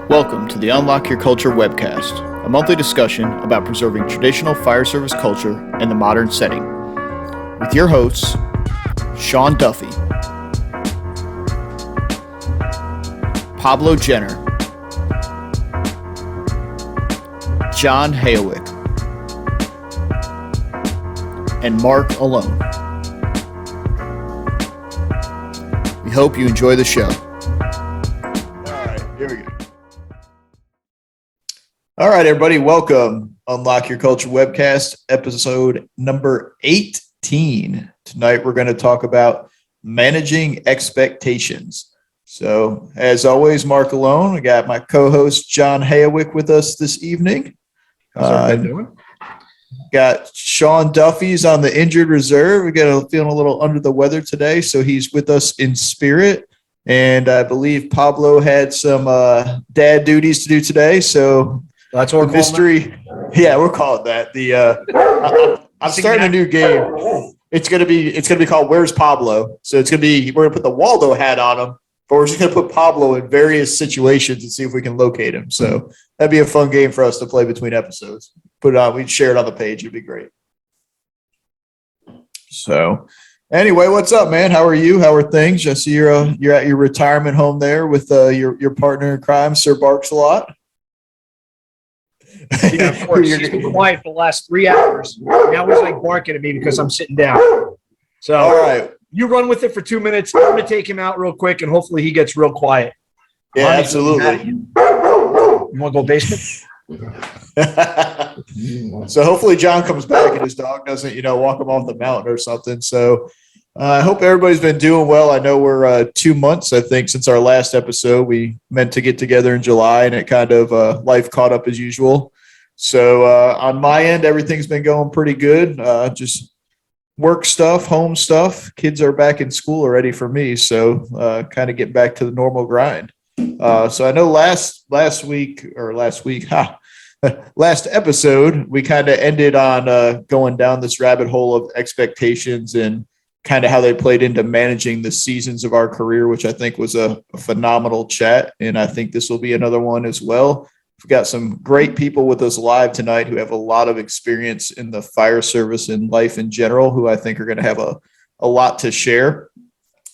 Welcome to the Unlock Your Culture webcast, a monthly discussion about preserving traditional fire service culture in the modern setting. With your hosts, Sean Duffy, Pablo Jenner, John Hayowick, and Mark Alone. We hope you enjoy the show. All right, here we go. All right, everybody, welcome. Unlock Your Culture webcast, episode number 18. Tonight, we're going to talk about managing expectations. So, as always, Mark Alone. I got my co-host, John Hayowick, with us this evening. How's everybody doing? Got Sean Duffy's on the injured reserve. We got feeling a little under the weather today, so he's with us in spirit. And I believe Pablo had some dad duties to do today, so that's our mystery. Yeah, we'll call it that. I'm starting a new game. It's gonna be called Where's Pablo? So we're gonna put the Waldo hat on him, but we're just gonna put Pablo in various situations and see if we can locate him. So that'd be a fun game for us to play between episodes. Put it on. We'd share it on the page. It'd be great. So anyway, what's up, man? How are you? How are things? I see you're at your retirement home there with your partner in crime, Sir Barks a lot. Yeah, of course. He's been quiet for the last 3 hours. Now he's like barking at me because I'm sitting down. So, all right, you run with it for 2 minutes. I'm going to take him out real quick, and hopefully he gets real quiet. Yeah, absolutely. You want to go basement? So hopefully John comes back and his dog doesn't, walk him off the mountain or something. So I hope everybody's been doing well. I know we're 2 months, I think, since our last episode. We meant to get together in July, and it kind of life caught up as usual. So on my end, everything's been going pretty good. Just work stuff, home stuff. Kids are back in school already for me, so kind of get back to the normal grind. So I know last episode, we kind of ended on going down this rabbit hole of expectations and kind of how they played into managing the seasons of our career, which I think was a phenomenal chat. And I think this will be another one as well. We've got some great people with us live tonight who have a lot of experience in the fire service and life in general, who I think are going to have a lot to share.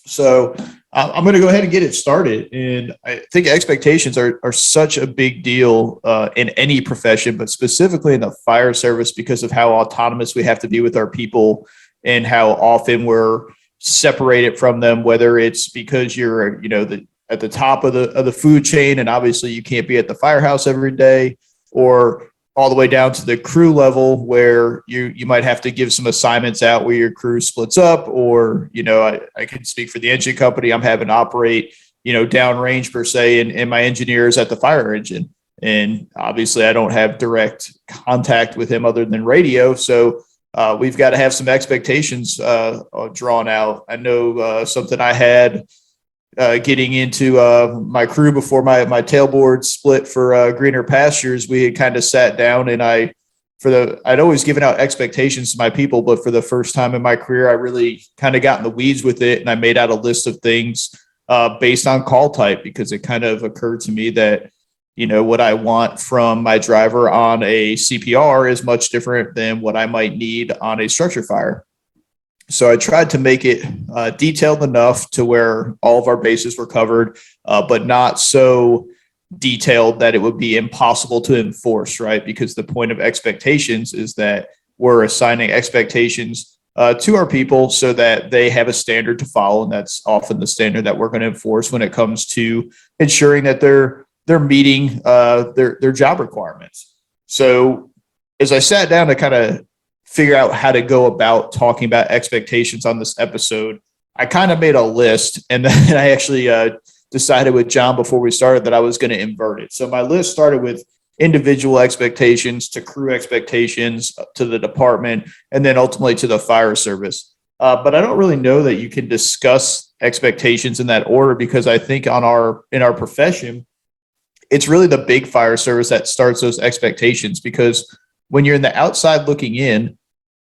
So I'm going to go ahead and get it started. And I think expectations are such a big deal in any profession, but specifically in the fire service because of how autonomous we have to be with our people and how often we're separated from them, whether it's because you're, at the top of the food chain, and obviously you can't be at the firehouse every day, or all the way down to the crew level where you might have to give some assignments out where your crew splits up, or, I can speak for the engine company. I'm having to operate, downrange per se, and my engineer is at the fire engine. And obviously I don't have direct contact with him other than radio. So we've got to have some expectations drawn out. I know something I had getting into my crew before my tailboard split for greener pastures. We had kind of sat down, and I'd always given out expectations to my people, but for the first time in my career, I really kind of got in the weeds with it, and I made out a list of things based on call type, because it kind of occurred to me that what I want from my driver on a CPR is much different than what I might need on a structure fire. So I tried to make it detailed enough to where all of our bases were covered, but not so detailed that it would be impossible to enforce, right? Because the point of expectations is that we're assigning expectations to our people so that they have a standard to follow. And that's often the standard that we're going to enforce when it comes to ensuring that they're meeting their job requirements. So as I sat down to kind of figure out how to go about talking about expectations on this episode, I kind of made a list, and then I actually decided with John before we started that I was going to invert it. So my list started with individual expectations to crew expectations to the department, and then ultimately to the fire service. But I don't really know that you can discuss expectations in that order, because I think in our profession, it's really the big fire service that starts those expectations, because when you're in the outside looking in,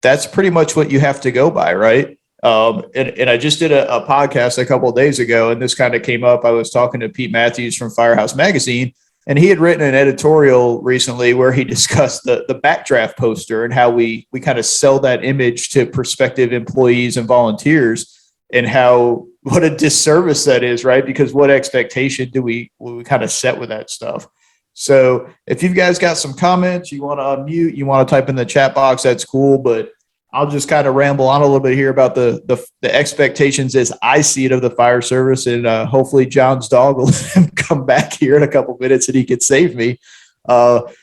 that's pretty much what you have to go by, right? And I just did a podcast a couple of days ago, and this kind of came up. I was talking to Pete Matthews from Firehouse Magazine, And he had written an editorial recently where he discussed the backdraft poster and how we kind of sell that image to prospective employees and volunteers, and how what a disservice that is, right? Because what expectation do we kind of set with that stuff? So if you guys got some comments, you want to unmute, you want to type in the chat box, that's cool. But I'll just kind of ramble on a little bit here about the expectations as I see it of the fire service, and hopefully John's dog will let him come back here in a couple minutes and he can save me. But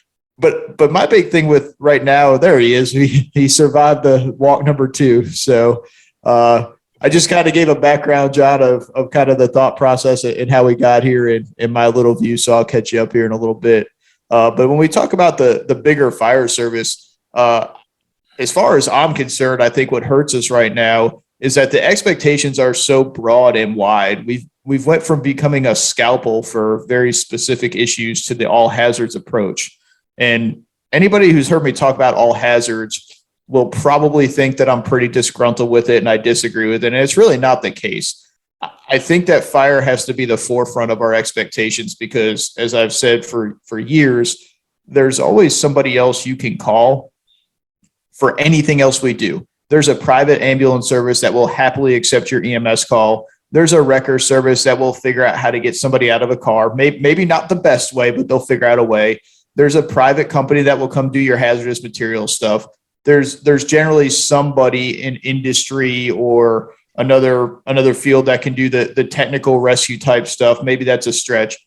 my big thing with right now, there he is. He survived the walk number 2. So I just kind of gave a background, John, of kind of the thought process and how we got here in my little view. So I'll catch you up here in a little bit. But when we talk about the bigger fire service, as far as I'm concerned, I think what hurts us right now is that the expectations are so broad and wide. We've went from becoming a scalpel for very specific issues to the all hazards approach. And anybody who's heard me talk about all hazards will probably think that I'm pretty disgruntled with it and I disagree with it. And it's really not the case. I think that fire has to be the forefront of our expectations because, as I've said for years, there's always somebody else you can call for anything else we do. There's a private ambulance service that will happily accept your EMS call. There's a wrecker service that will figure out how to get somebody out of a car. Maybe not the best way, but they'll figure out a way. There's a private company that will come do your hazardous materials stuff. There's generally somebody in industry or another field that can do the technical rescue type stuff. Maybe that's a stretch.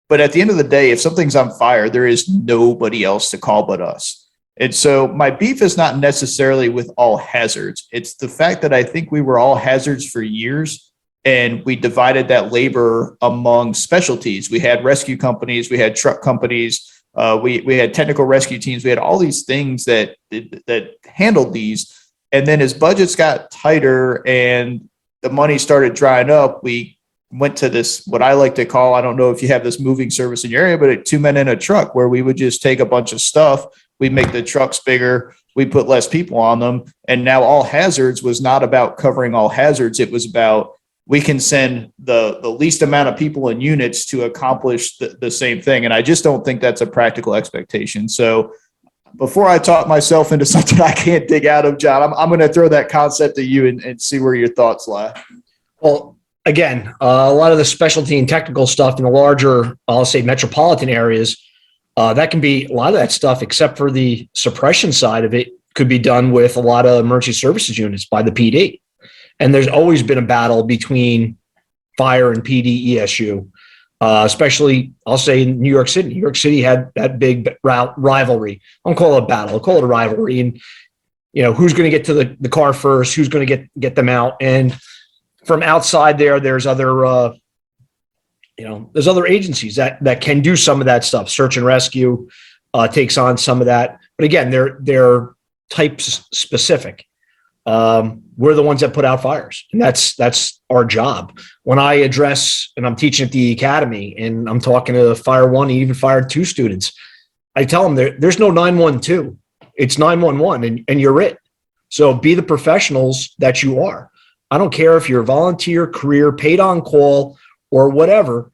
But at the end of the day, if something's on fire, there is nobody else to call but us. And so my beef is not necessarily with all hazards. It's the fact that I think we were all hazards for years and we divided that labor among specialties. We had rescue companies, we had truck companies, we had technical rescue teams. We had all these things that handled these. And then as budgets got tighter and the money started drying up, we went to this, what I like to call, I don't know if you have this moving service in your area, but 2 men in a truck where we would just take a bunch of stuff. We make the trucks bigger. We put less people on them. And now all hazards was not about covering all hazards. It was about we can send the least amount of people in units to accomplish the same thing. And I just don't think that's a practical expectation. So before I talk myself into something I can't dig out of, John, I'm going to throw that concept at you and see where your thoughts lie. Well, again, a lot of the specialty and technical stuff in the larger, I'll say metropolitan areas, that can be a lot of that stuff, except for the suppression side of it, could be done with a lot of emergency services units by the PD. And there's always been a battle between fire and PD ESU, especially, I'll say, in New York City. New York City had that big rivalry. I don't call it a battle. I'll call it a rivalry. And, who's going to get to the car first? Who's going to get them out? And from outside there's other there's other agencies that can do some of that stuff. Search and rescue takes on some of that. But again, they're type specific. We're the ones that put out fires, and that's our job. When I address, and I'm teaching at the academy, and I'm talking to Fire 1 and even Fire 2 students, I tell them there's no 912. It's 911, and you're it. So be the professionals that you are. I don't care if you're a volunteer, career, paid on call, or whatever.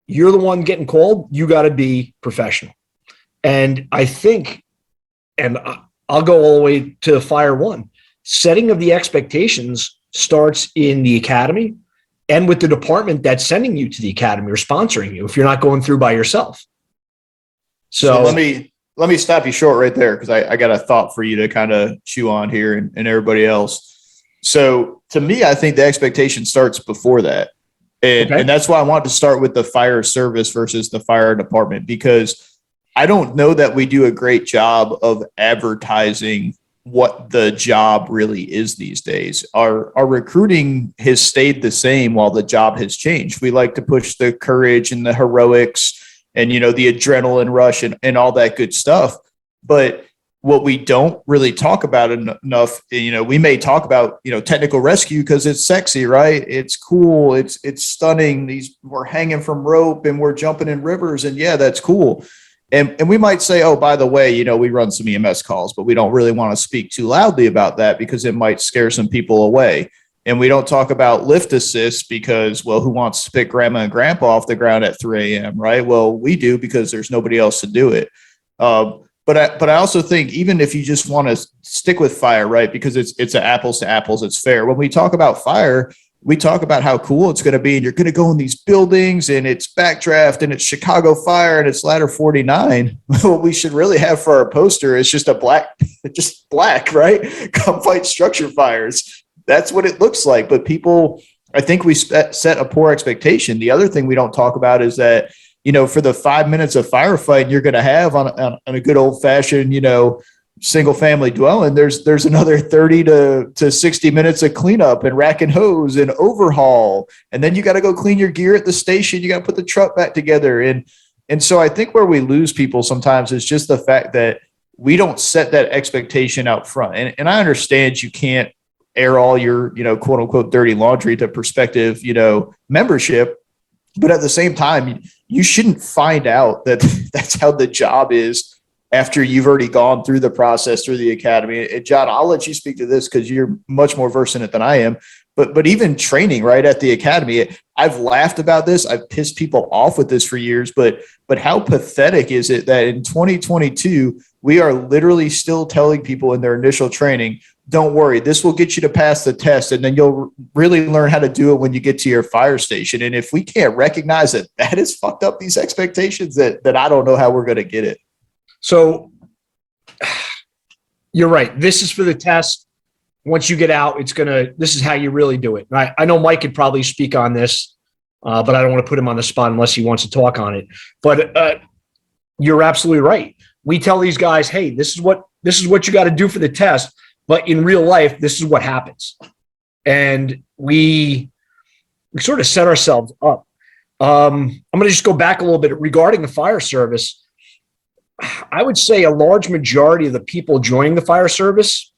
You're the one getting called. You got to be professional. And I think, and I'll go all the way to Fire 1. Setting of the expectations starts in the academy and with the department that's sending you to the academy or sponsoring you if you're not going through by yourself. So let me stop you short right there because I got a thought for you to kind of chew on here and everybody else. So to me, I think the expectation starts before that. And that's why I want to start with the fire service versus the fire department, because I don't know that we do a great job of advertising what the job really is these days. Our recruiting has stayed the same while the job has changed. We like to push the courage and the heroics and, the adrenaline rush and all that good stuff. But what we don't really talk about enough, we may talk about, technical rescue because it's sexy, right? It's cool. It's stunning. We're hanging from rope and we're jumping in rivers, and yeah, that's cool. And we might say, oh, by the way, we run some EMS calls, but we don't really want to speak too loudly about that because it might scare some people away. And we don't talk about lift assists because, well, who wants to pick grandma and grandpa off the ground at 3 a.m., right? Well, we do because there's nobody else to do it. But I also think even if you just want to stick with fire, right, because it's an apples to apples, it's fair. When we talk about fire, we talk about how cool it's going to be, and you're going to go in these buildings, and it's Backdraft, and it's Chicago Fire, and it's Ladder 49. What we should really have for our poster is just black, right? Come fight structure fires. That's what it looks like. But people, I think we set a poor expectation. The other thing we don't talk about is that, for the 5 minutes of firefighting you're going to have on a good old fashioned, single family dwelling, there's another 30 to 60 minutes of cleanup and rack and hose and overhaul. And then you got to go clean your gear at the station. You got to put the truck back together. And so I think where we lose people sometimes is just the fact that we don't set that expectation out front. And I understand you can't air all your, quote unquote, dirty laundry to prospective, membership. But at the same time, you shouldn't find out that that's how the job is after you've already gone through the process through the academy. And John, I'll let you speak to this because you're much more versed in it than I am. But even training right at the academy, I've laughed about this. I've pissed people off with this for years. But how pathetic is it that in 2022, we are literally still telling people in their initial training, don't worry, this will get you to pass the test, and then you'll really learn how to do it when you get to your fire station. And if we can't recognize that has fucked up these expectations, that I don't know how we're going to get it. So you're right. This is for the test. Once you get out, this is how you really do it. Right? I know Mike could probably speak on this, but I don't want to put him on the spot unless he wants to talk on it. But you're absolutely right. We tell these guys, hey, this is what you got to do for the test. But in real life, this is what happens. And we sort of set ourselves up. I'm going to just go back a little bit regarding the fire service. I would say a large majority of the people joining the fire service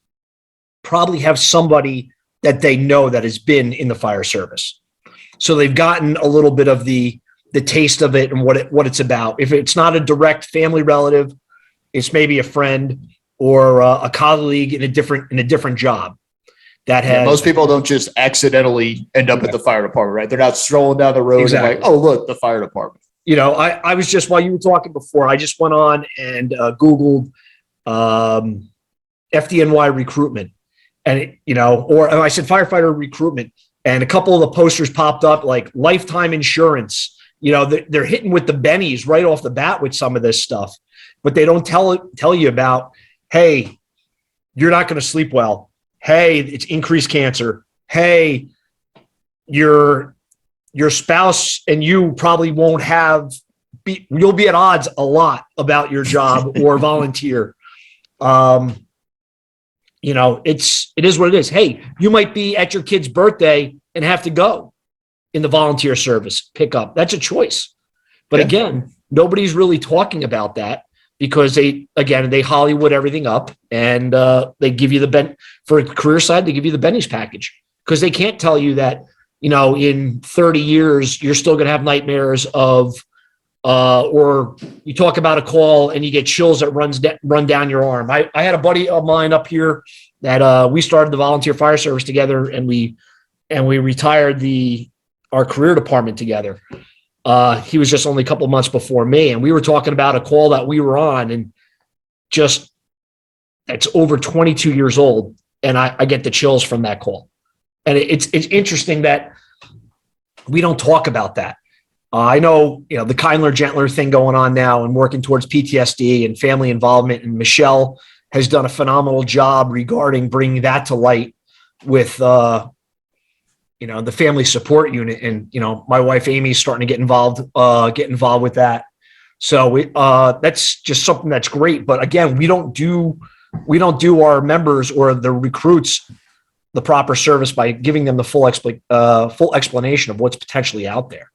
probably have somebody that they know that has been in the fire service. So they've gotten a little bit of the taste of it and what it's about. If it's not a direct family relative, it's maybe a friend or a colleague in a different job. That has most people don't just accidentally end up at the fire department, right? They're not strolling down the road and like, oh, look, the fire department. I was just, while you were talking before, I just went on and Googled FDNY recruitment, and or I said firefighter recruitment, and a couple of the posters popped up like lifetime insurance. They're hitting with the bennies right off the bat with some of this stuff, but they don't tell you about, hey, you're not going to sleep well. Hey, it's increased cancer. Hey, your spouse and you probably won't you'll be at odds a lot about your job or volunteer. It is what it is. Hey, you might be at your kid's birthday and have to go in the volunteer service pickup. That's a choice. But again, nobody's really talking about that, because they Hollywood everything up, and they give you for a career side, they give you the bennies package, because they can't tell you that, in 30 years, you're still going to have nightmares of, or you talk about a call and you get chills that run down your arm. I had a buddy of mine up here that we started the volunteer fire service together, and we retired our career department together. He was just only a couple of months before me, and we were talking about a call that we were on, and just, it's over 22 years old, and I get the chills from that call. And it's interesting that we don't talk about that. I know, the kindler, gentler thing going on now and working towards PTSD and family involvement, and Michelle has done a phenomenal job regarding bringing that to light with, the family support unit. And, my wife, Amy's starting to get involved with that. So that's just something that's great. But again, we don't do our members or the recruits the proper service by giving them the full explanation of what's potentially out there.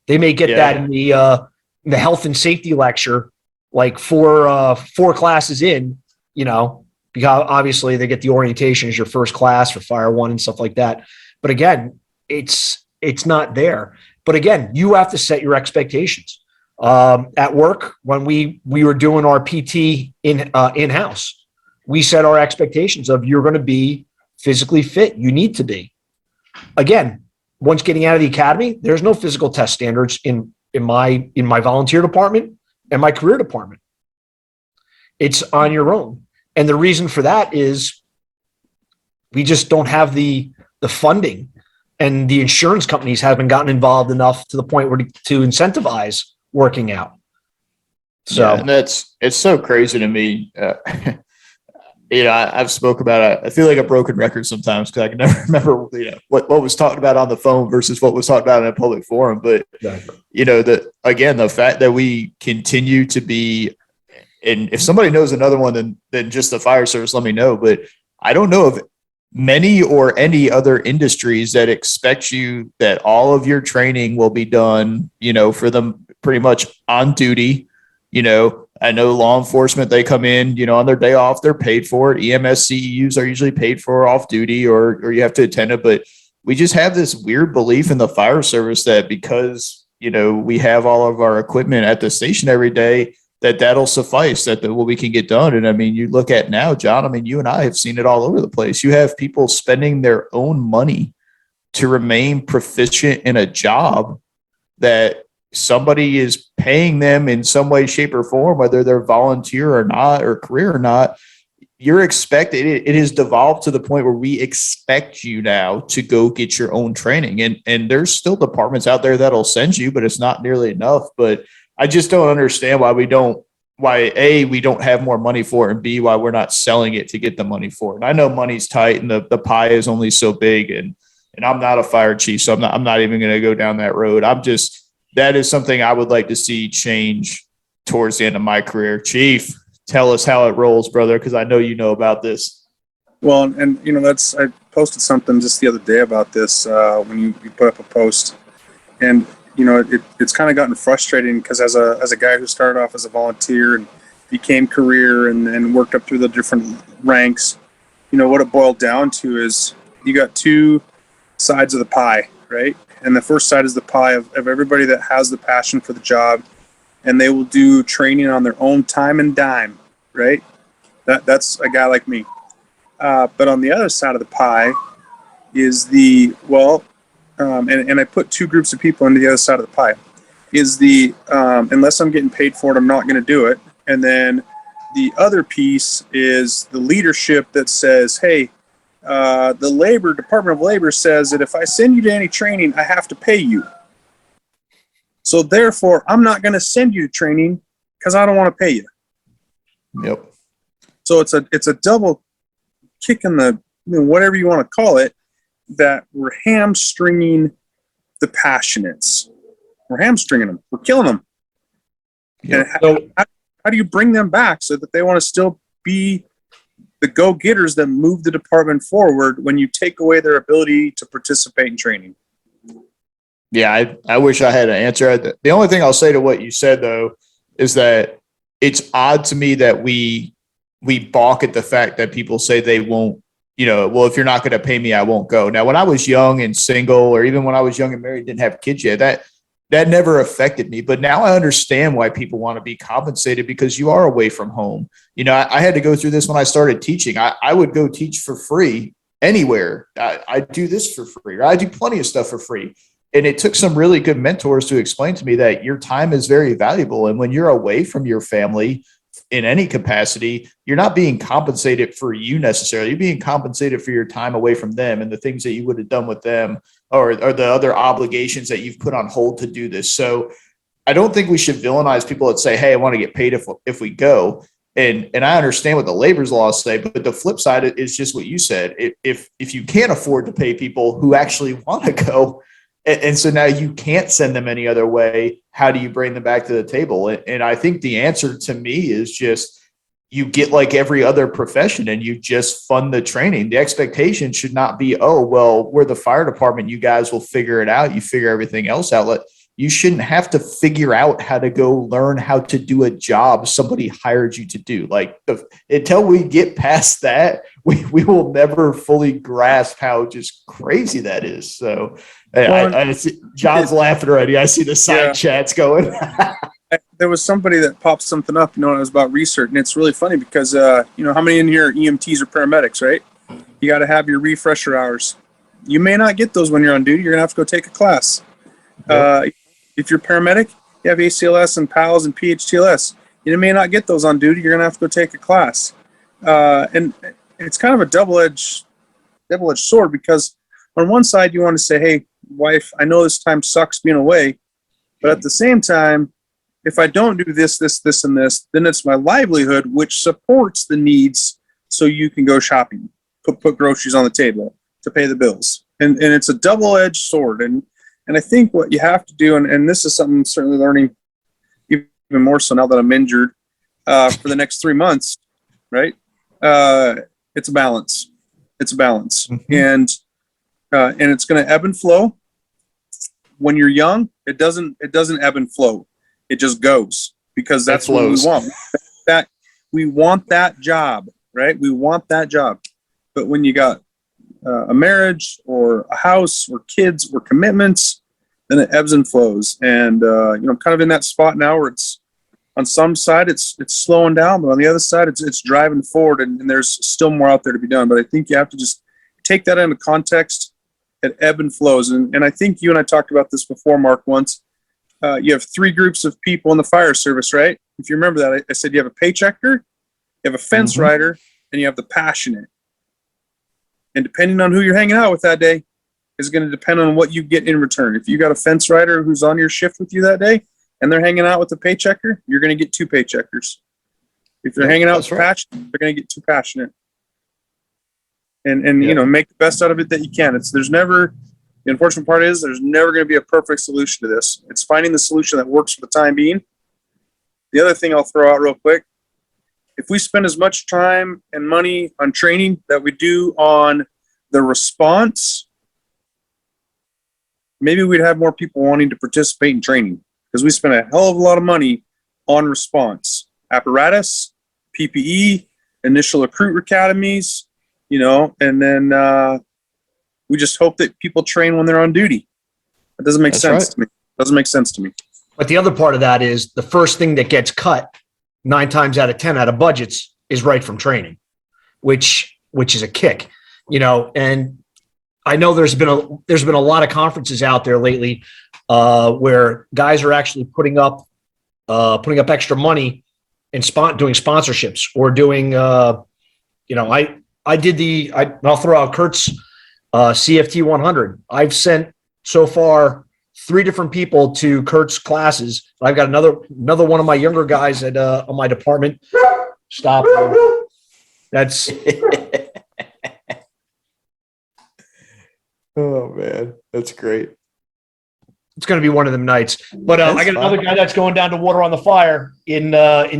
They may get that in the health and safety lecture, like four classes in, because obviously they get the orientation as your first class for Fire One and stuff like that. But again, it's not there. But again, you have to set your expectations. At work, when we were doing our PT in-house, we set our expectations of, you're going to be physically fit. You need to be. again, once getting out of the academy, there's no physical test standards in my volunteer department and my career department. It's on your own. And the reason for that is we just don't have the funding, and the insurance companies haven't gotten involved enough to the point where to incentivize working out. So yeah, and it's so crazy to me. I've spoke about it. I feel like a broken record sometimes because I can never remember, what was talked about on the phone versus what was talked about in a public forum. But, exactly. The fact that we continue to be, and if somebody knows another one than just the fire service, let me know. But I don't know of many or any other industries that expect you that all of your training will be done, for them pretty much on duty. I know law enforcement, they come in, on their day off, they're paid for it. EMS CEUs are usually paid for off duty or you have to attend it. But we just have this weird belief in the fire service that because, we have all of our equipment at the station every day, that'll suffice, what we can get done. And I mean, you look at now, John, I mean, you and I have seen it all over the place. You have people spending their own money to remain proficient in a job that somebody is paying them in some way, shape, or form, whether they're volunteer or not, or career or not. You're expected. It has devolved to the point where we expect you now to go get your own training. And there's still departments out there that'll send you, but it's not nearly enough. But I just don't understand why A, we don't have more money for it, and B, why we're not selling it to get the money for it. And I know money's tight and the pie is only so big, and I'm not a fire chief, so I'm not even going to go down that road. That is something I would like to see change towards the end of my career. Chief, tell us how it rolls, brother, because I know you know about this. Well, and I posted something just the other day about this when you put up a post, and it's kind of gotten frustrating because as a guy who started off as a volunteer and became career and worked up through the different ranks, what it boiled down to is you got two sides of the pie, right? And the first side is the pie of everybody that has the passion for the job, and they will do training on their own time and dime, right? That's a guy like me. But on the other side of the pie is and I put two groups of people into the other side of the pie, is unless I'm getting paid for it, I'm not going to do it. And then the other piece is the leadership that says, hey, the Department of Labor says that if I send you to any training, I have to pay you. So therefore, I'm not going to send you to training because I don't want to pay you. Yep. So it's a double kick in the, whatever you want to call it, that we're hamstringing the passionates. We're hamstringing them. We're killing them. Yep. And how do you bring them back so that they want to still be the go-getters that move the department forward when you take away their ability to participate in training? Yeah, I wish I had an answer. The only thing I'll say to what you said, though, is that it's odd to me that we balk at the fact that people say they won't, well, if you're not going to pay me, I won't go. Now, when I was young and single, or even when I was young and married, didn't have kids yet, that never affected me. But now I understand why people want to be compensated, because you are away from home. I had to go through this when I started teaching. I would go teach for free anywhere. I do this for free, or I do plenty of stuff for free. And it took some really good mentors to explain to me that your time is very valuable. And when you're away from your family in any capacity, you're not being compensated for you necessarily. You're being compensated for your time away from them and the things that you would have done with them, or the other obligations that you've put on hold to do this. So I don't think we should villainize people that say, hey, I want to get paid if we go. And I understand what the labor's laws say, but the flip side is just what you said. If you can't afford to pay people who actually want to go, and so now you can't send them any other way, how do you bring them back to the table? And I think the answer to me is just you get like every other profession and you just fund the training. The expectation should not be, oh, well, we're the fire department. You guys will figure it out. You figure everything else out. You shouldn't have to figure out how to go learn how to do a job somebody hired you to do. Until we get past that, we will never fully grasp how just crazy that is. So I see John's laughing already. I see the side chats going. There was somebody that popped something up, when it was about research, and it's really funny because, how many in here are EMTs or paramedics, right? You got to have your refresher hours. You may not get those when you're on duty. You're going to have to go take a class. If you're paramedic, you have ACLS and PALS and PHTLS. You may not get those on duty. You're going to have to go take a class. And it's kind of a double-edged sword, because on one side you want to say, hey, wife, I know this time sucks being away, but at the same time, if I don't do this, and this, then it's my livelihood, which supports the needs so you can go shopping, put groceries on the table to pay the bills. And it's a double-edged sword. And I think what you have to do, and this is something I'm certainly learning even more so now that I'm injured, for the next 3 months, right? It's a balance. It's a balance. Mm-hmm. And it's going to ebb and flow. When you're young, it doesn't ebb and flow. It just goes, because that's what we want. We want that job, right? We want that job. But when you got a marriage or a house or kids or commitments, then it ebbs and flows. And I'm kind of in that spot now where it's on some side it's slowing down, but on the other side it's driving forward, and there's still more out there to be done. But I think you have to just take that into context. It ebb and flows. And I think you and I talked about this before, Mark, once. You have 3 groups of people in the fire service, right? If you remember that, I said you have a paychecker, you have a fence rider, and you have the passionate. And depending on who you're hanging out with that day is going to depend on what you get in return. If you got a fence rider who's on your shift with you that day and they're hanging out with the paychecker, you're going to get 2 paycheckers. If they're hanging out with passionate, they're going to get 2 passionate. And make the best out of it that you can. The unfortunate part is there's never going to be a perfect solution to this. It's finding the solution that works for the time being. The other thing I'll throw out real quick, if we spend as much time and money on training that we do on the response, maybe we'd have more people wanting to participate in training, because we spend a hell of a lot of money on response, apparatus, PPE, initial recruit academies, and then we just hope that people train when they're on duty. That doesn't make sense to me. Doesn't make sense to me. But the other part of that is the first thing that gets cut 9 times out of 10 out of budgets is right from training, which is a kick, and I know there's been a lot of conferences out there lately where guys are actually putting up extra money and doing sponsorships or doing, I'll throw out Kurt's CFT 100. I've sent so far 3 different people to Kurt's classes. I've got another one of my younger guys at on my department. Stop. That's. Oh man, that's great. It's going to be one of them nights. But I got another guy that's going down to Water on the Fire in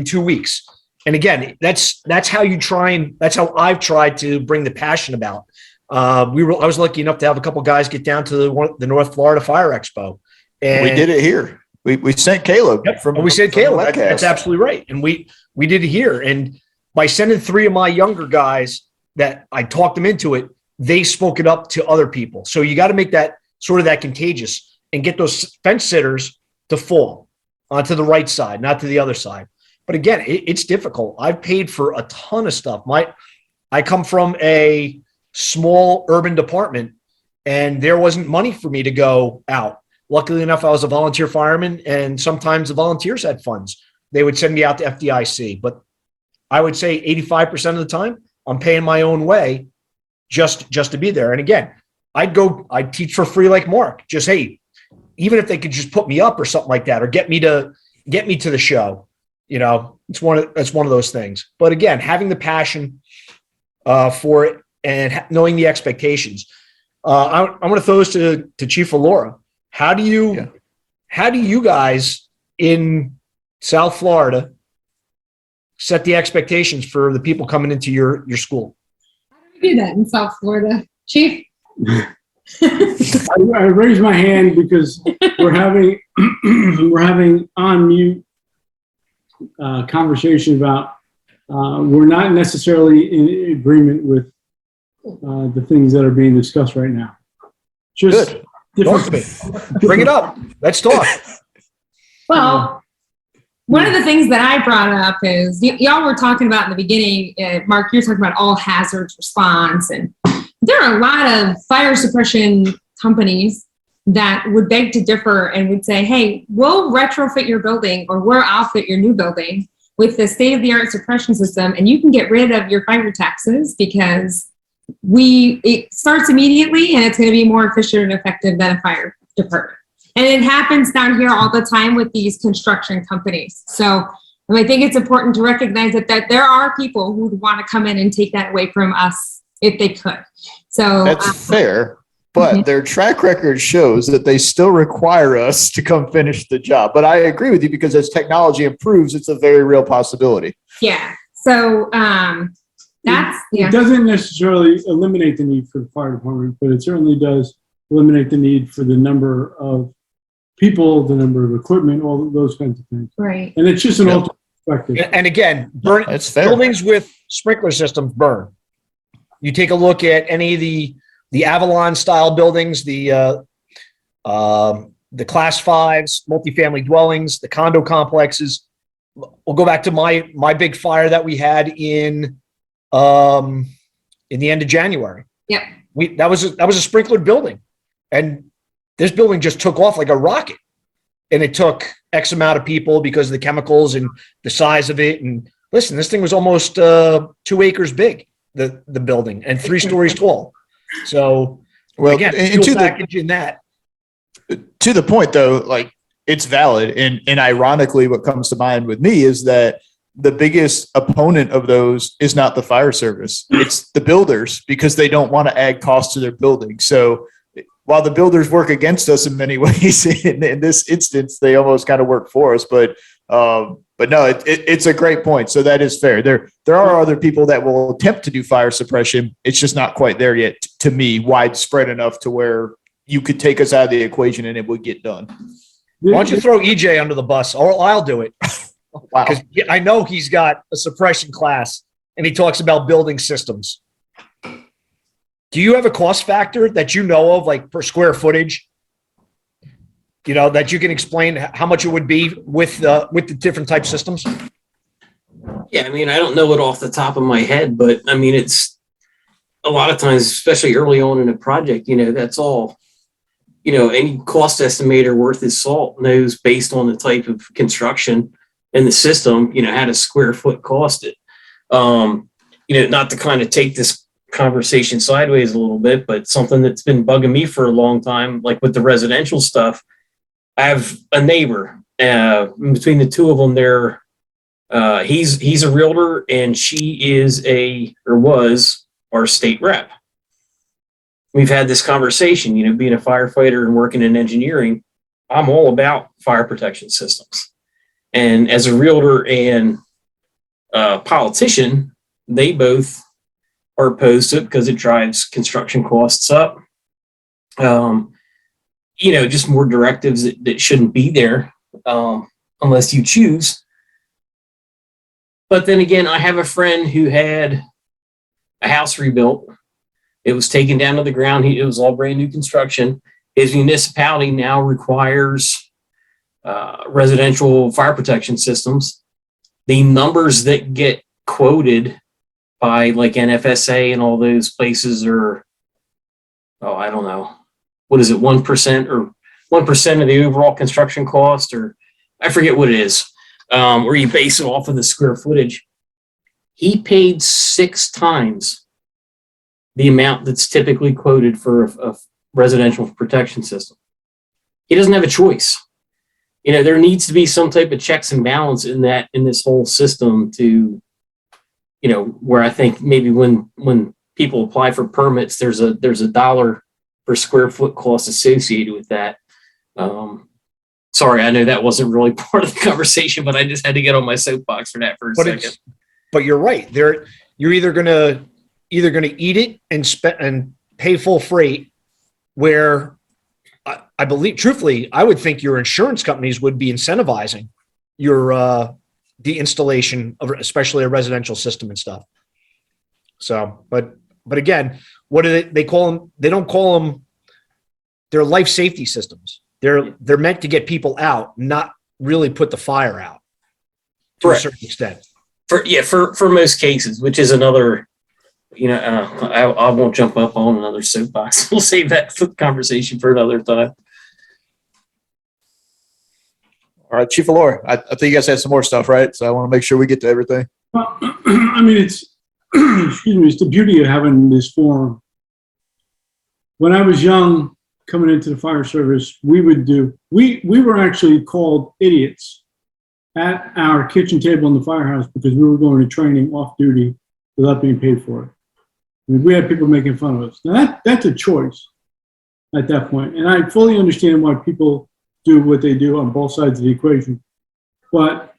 2 weeks. And again, that's how you try, and that's how I've tried to bring the passion about. I was lucky enough to have a couple guys get down to the North Florida Fire Expo, and we did it here. We sent Caleb. Yep, Caleb. That's absolutely right, and we did it here. And by sending 3 of my younger guys that I talked them into it, they spoke it up to other people. So you got to make that sort of that contagious and get those fence sitters to fall onto the right side, not to the other side. But again, it's difficult. I've paid for a ton of stuff. I come from a small urban department, and there wasn't money for me to go out. Luckily enough, I was a volunteer fireman, and sometimes the volunteers had funds. They would send me out to FDIC, but I would say 85% of the time I'm paying my own way just to be there. And again, I'd teach for free like Mark. Just, hey, even if they could just put me up or something like that, or get me to the show, it's one of those things. But again, having the passion for it and knowing the expectations. I'm going to throw this to Chief Allura. How do you guys in South Florida set the expectations for the people coming into your school? How do we do that in South Florida, Chief? I raised my hand because we're having on mute conversation about we're not necessarily in agreement with the things that are being discussed right now. Just good. Bring it up. Let's talk. Well, one of the things that I brought up is y'all were talking about in the beginning, Mark, you're talking about all hazards response and there are a lot of fire suppression companies that would beg to differ and would say, hey, we'll retrofit your building or we'll outfit your new building with the state-of-the-art suppression system, and you can get rid of your fire taxes because it starts immediately and it's going to be more efficient and effective than a fire department. And it happens down here all the time with these construction companies. So I think it's important to recognize that there are people who would want to come in and take that away from us if they could. So that's fair. But their track record shows that they still require us to come finish the job. But I agree with you because as technology improves, it's a very real possibility. Yeah. So it doesn't necessarily eliminate the need for the fire department, but it certainly does eliminate the need for the number of people, the number of equipment, all of those kinds of things. Right. And it's just an alternate perspective. And again, That's fair. buildings with sprinkler systems burn. You take a look at any of the Avalon style buildings, the class 5s, multifamily dwellings, the condo complexes. We'll go back to my big fire that we had in the end of January. Yep. That was a sprinklered building, and this building just took off like a rocket, and it took X amount of people because of the chemicals and the size of it. And listen, this thing was almost 2 acres big, the building, and 3 stories tall. So, well, again, and to the point though, like it's valid. And ironically, what comes to mind with me is that the biggest opponent of those is not the fire service. It's the builders because they don't want to add cost to their building. So while the builders work against us in many ways, in this instance, they almost kind of work for us. But no, it's a great point. So that is fair. There are other people that will attempt to do fire suppression. It's just not quite there yet, to me, widespread enough to where you could take us out of the equation and it would get done. Why don't you throw EJ under the bus, or I'll do it? Wow. Because I know he's got a suppression class and he talks about building systems. Do you have a cost factor that you know of, like per square footage, that you can explain how much it would be with the different type systems? Yeah, I mean, I don't know it off the top of my head, but I mean, it's a lot of times, especially early on in a project, that's all, any cost estimator worth his salt knows based on the type of construction and the system, how to square foot cost it. Not to kind of take this conversation sideways a little bit, but something that's been bugging me for a long time, like with the residential stuff. I have a neighbor, between the two of them there, he's a realtor and she was our state rep. We've had this conversation, being a firefighter and working in engineering, I'm all about fire protection systems. And as a realtor and politician, they both are opposed to it because it drives construction costs up. Just more directives that shouldn't be there unless you choose. But then again, I have a friend who had a house rebuilt. It was taken down to the ground. It was all brand new construction. His municipality now requires residential fire protection systems. The numbers that get quoted by like NFSA and all those places are, I don't know. What is it, 1% or 1% of the overall construction cost, or I forget what it is, where you base it off of the square footage. He paid 6 times the amount that's typically quoted for a residential protection system. He doesn't have a choice. There needs to be some type of checks and balance in this whole system to, where I think maybe when people apply for permits, there's a dollar per square foot cost associated with that. Sorry, I know that wasn't really part of the conversation, but I just had to get on my soapbox for that for a second. But you're right. You're either gonna eat it and pay full freight, where I believe, truthfully, I would think your insurance companies would be incentivizing the installation of especially a residential system and stuff. So, but again, what do they call them? They don't call them. They're life safety systems. They're meant to get people out, not really put the fire out to a certain extent. For most cases, which is another I won't jump up on another soapbox. We'll save that conversation for another time. All right, Chief Allure, I think you guys had some more stuff, right? So I want to make sure we get to everything. Well, I mean, it's, excuse me, it's the beauty of having this forum. When I was young, coming into the fire service, we were actually called idiots at our kitchen table in the firehouse because we were going to training off duty without being paid for it. I mean, we had people making fun of us. Now that's a choice at that point. And I fully understand why people do what they do on both sides of the equation. But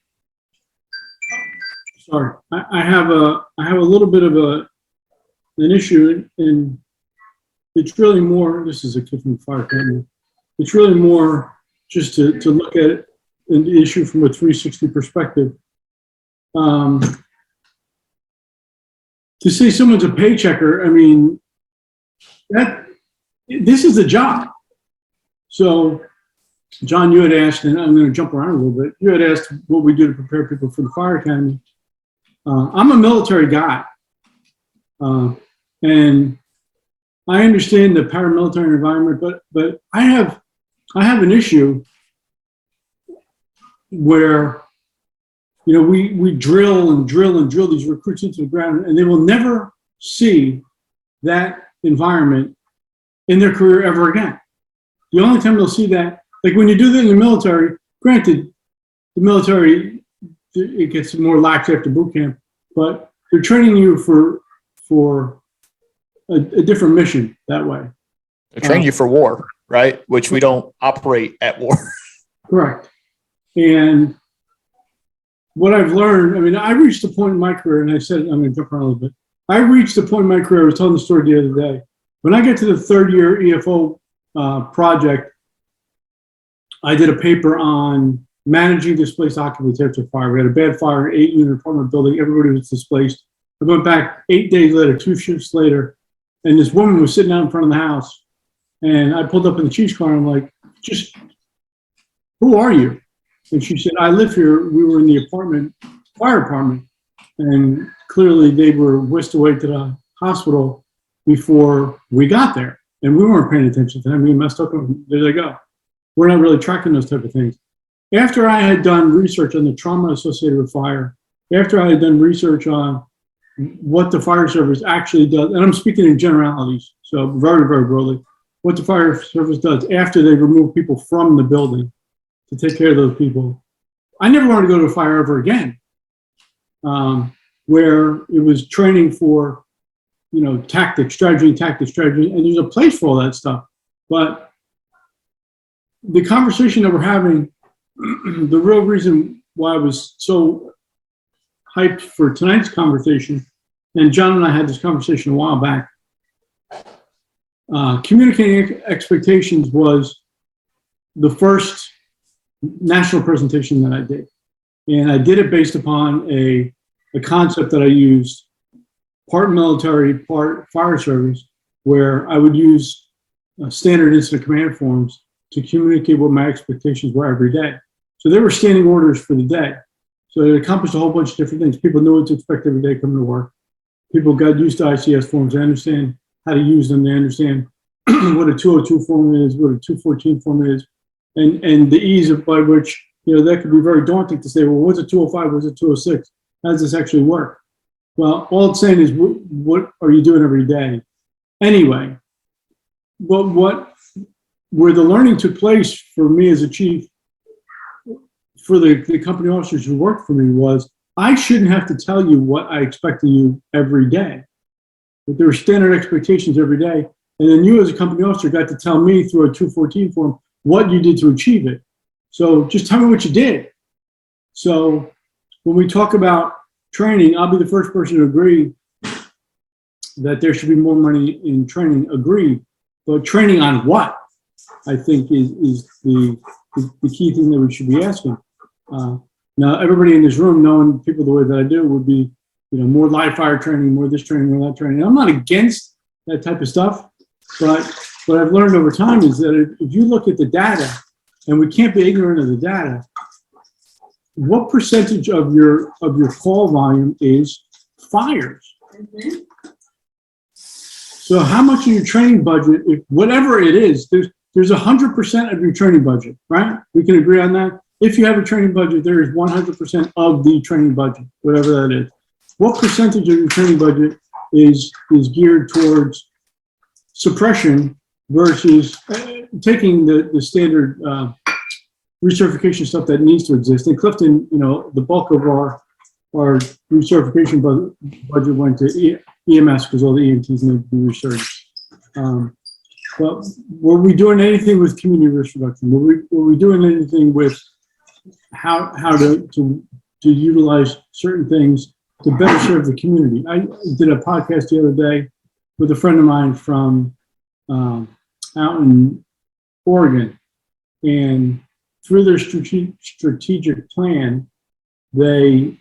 sorry, I have a little bit of an issue, and it's really more, this is a kid from the fire company. It's really more just to look at it, an issue from a 360 perspective. To say someone's a paychecker, I mean, this is a job. So, John, you had asked, and I'm going to jump around a little bit. You had asked what we do to prepare people for the fire academy. I'm a military guy, and I understand the paramilitary environment, but I have an issue where, we drill and drill and drill these recruits into the ground, and they will never see that environment in their career ever again. The only time they'll see that, like when you do that in the military, granted, the military, it gets more lax after boot camp, but they're training you for a different mission that way. They're training you for war, right? Which we don't operate at war. Correct. And what I've learned, I mean, I reached a point in my career, and I said, I'm going to jump around a little bit. I reached a point in my career, I was telling the story the other day. When I get to the third year EFO project, I did a paper on managing displaced occupants after fire. We had a bad fire in an 8-unit apartment building. Everybody was displaced. I went back 8 days later, 2 shifts later, and this woman was sitting out in front of the house. And I pulled up in the chief's car, and I'm like, just, who are you? And she said, I live here. We were in the fire apartment. And clearly they were whisked away to the hospital before we got there. And we weren't paying attention to them. We messed up, and there they go. We're not really tracking those type of things. After I had done research on the trauma associated with fire, after I had done research on what the fire service actually does, and I'm speaking in generalities, so very, very broadly, what the fire service does after they remove people from the building to take care of those people. I never wanted to go to a fire ever again, where it was training for, tactics, strategy, and there's a place for all that stuff. But the conversation that we're having, the real reason why I was so hyped for tonight's conversation, and John and I had this conversation a while back, communicating expectations was the first national presentation that I did. And I did it based upon a concept that I used, part military, part fire service, where I would use standard incident command forms to communicate what my expectations were every day. So they were standing orders for the day. So it accomplished a whole bunch of different things. People knew what to expect every day coming to work. People got used to ICS forms. They understand how to use them. They understand what a 202 form is, what a 214 form is, and the ease by which, that could be very daunting to say, well, what's a 205, what's a 206? How does this actually work? Well, all it's saying is, what are you doing every day? Anyway, but where the learning took place for me as a chief, for the company officers who worked for me, was I shouldn't have to tell you what I expect of you every day. But there were standard expectations every day. And then you as a company officer got to tell me through a 214 form what you did to achieve it. So just tell me what you did. So when we talk about training, I'll be the first person to agree that there should be more money in training, agree. But training on what, I think, is the key thing that we should be asking. Now, everybody in this room, knowing people the way that I do, would be, more live fire training, more this training, more that training. I'm not against that type of stuff, but what I've learned over time is that if you look at the data, and we can't be ignorant of the data, what percentage of your call volume is fires? So how much of your training budget, if whatever it is, there's 100% of your training budget, right? We can agree on that. If you have a training budget, there is 100% of the training budget, whatever that is. What percentage of your training budget is geared towards suppression versus taking the standard recertification stuff that needs to exist? In Clifton, the bulk of our recertification budget went to EMS because all the EMTs need to be recertified. But were we doing anything with community risk reduction? Were we doing anything with how to utilize certain things to better serve the community? I did a podcast the other day with a friend of mine from out in Oregon, and through their strategic plan, they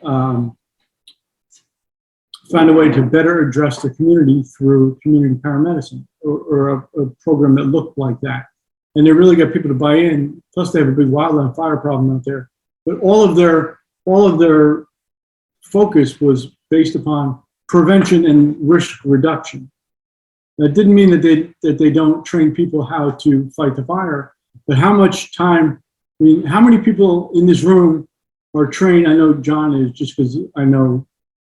found a way to better address the community through community paramedicine or a program that looked like that. And they really got people to buy in. Plus, they have a big wildland fire problem out there. But all of their focus was based upon prevention and risk reduction. That didn't mean that they don't train people how to fight the fire, but how much time? I mean, how many people in this room are trained? I know John is, just because I know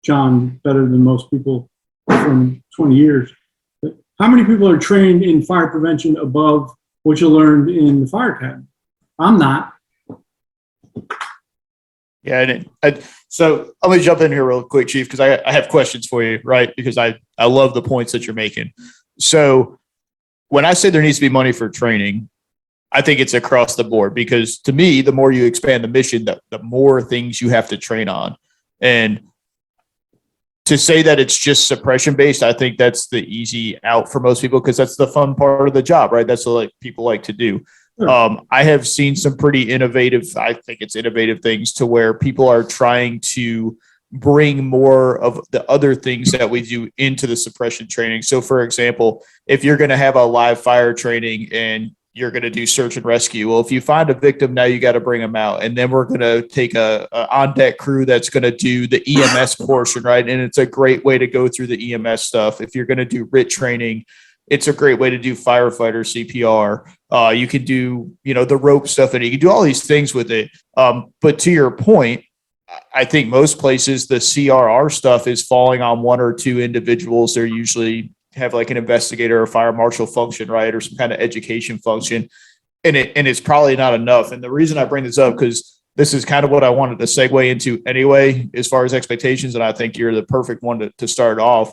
John better than most people from 20 years. But how many people are trained in fire prevention above what you learned in the fire academy? I'm not. Yeah, so I'm gonna jump in here real quick, Chief, because I have questions for you, right? Because I love the points that you're making. So when I say there needs to be money for training, I think it's across the board, because to me, the more you expand the mission, the more things you have to train on. And to say that it's just suppression based, I think that's the easy out for most people, because that's the fun part of the job, right? That's what people like to do. Sure. I have seen some pretty innovative, I think it's innovative things to where people are trying to bring more of the other things that we do into the suppression training. So for example, if you're going to have a live fire training and you're going to do search and rescue, well, if you find a victim, now you got to bring them out. And then we're going to take a on deck crew that's going to do the EMS portion, right? And it's a great way to go through the EMS stuff. If you're going to do RIT training, it's a great way to do firefighter CPR. You can do, the rope stuff, and you can do all these things with it. But to your point, I think most places the CRR stuff is falling on one or two individuals. They're usually have like an investigator or fire marshal function, right? Or some kind of education function. And it's probably not enough. And the reason I bring this up, because this is kind of what I wanted to segue into anyway, as far as expectations. And I think you're the perfect one to start off.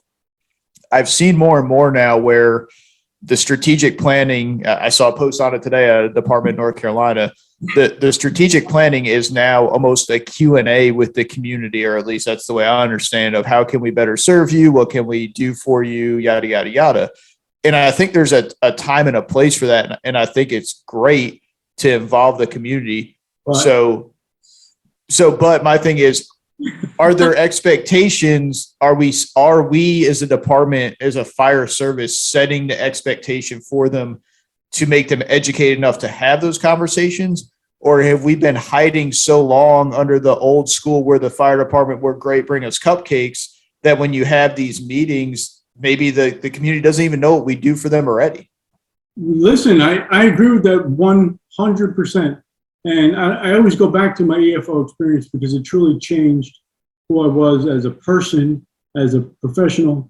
I've seen more and more now where the strategic planning, I saw a post on it today at a department in North Carolina. The strategic planning is now almost a Q&A with the community, or at least that's the way I understand, of how can we better serve you? What can we do for you? Yada, yada, yada. And I think there's a time and a place for that. And I think it's great to involve the community. Right. But my thing is, are there expectations? Are we as a department, as a fire service, setting the expectation for them to make them educated enough to have those conversations? Or have we been hiding so long under the old school where the fire department were great, bring us cupcakes, that when you have these meetings, maybe the community doesn't even know what we do for them already? Listen, I agree with that 100%. And I always go back to my EFO experience, because it truly changed who I was as a person, as a professional.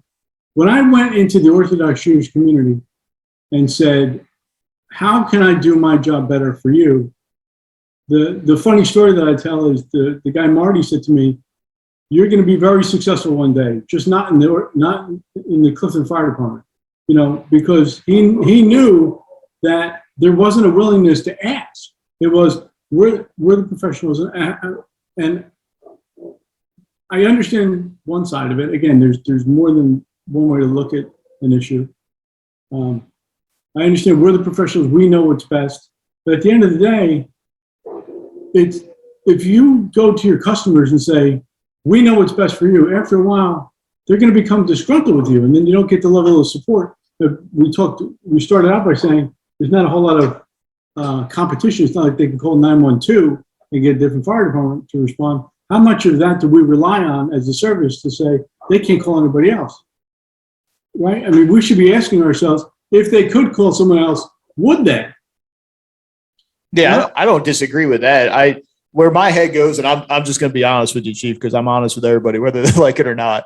When I went into the Orthodox Jewish community and said, how can I do my job better for you? The funny story that I tell is the guy Marty said to me, you're going to be very successful one day, just not in the Clifton Fire Department, because he knew that there wasn't a willingness to ask. It was, we're the professionals. And I understand one side of it. Again, there's more than one way to look at an issue. I understand we're the professionals. We know what's best. But at the end of the day, it's, if you go to your customers and say, we know what's best for you, after a while, they're going to become disgruntled with you. And then you don't get the level of support that we started out by saying there's not a whole lot of competition. It's not like they can call 912 and get a different fire department to respond. How much of that do we rely on as a service to say they can't call anybody else? right? I mean, we should be asking ourselves, if they could call someone else, would they? Yeah, I don't disagree with that. Where my head goes, and I'm just going to be honest with you, Chief, because I'm honest with everybody, whether they like it or not.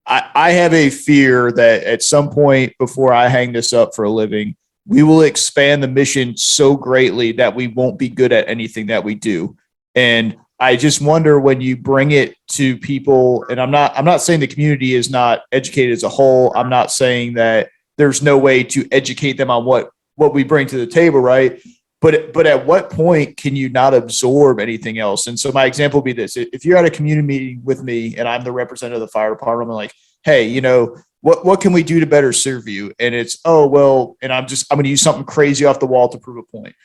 I have a fear that at some point before I hang this up for a living, we will expand the mission so greatly that we won't be good at anything that we do. And I just wonder when you bring it to people, and I'm not saying the community is not educated as a whole. I'm not saying that there's no way to educate them on what we bring to the table, right? But at what point can you not absorb anything else? And so my example would be this: if you're at a community meeting with me and I'm the representative of the fire department, I'm like, hey, what can we do to better serve you? And it's, oh, well, and I'm going to use something crazy off the wall to prove a point.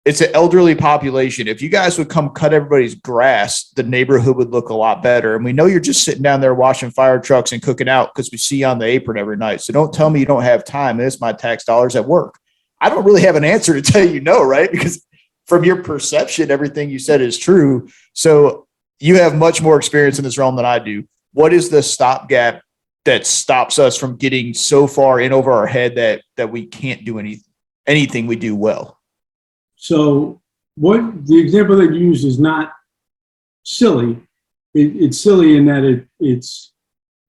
It's an elderly population. If you guys would come cut everybody's grass, the neighborhood would look a lot better. And we know you're just sitting down there washing fire trucks and cooking out because we see you on the apron every night. So don't tell me you don't have time. And it's my tax dollars at work. I don't really have an answer to tell you no, right? Because from your perception, everything you said is true. So you have much more experience in this realm than I do. What is the stopgap that stops us from getting so far in over our head that we can't do anything we do well? So what the example that you used is not silly. It's silly in that it's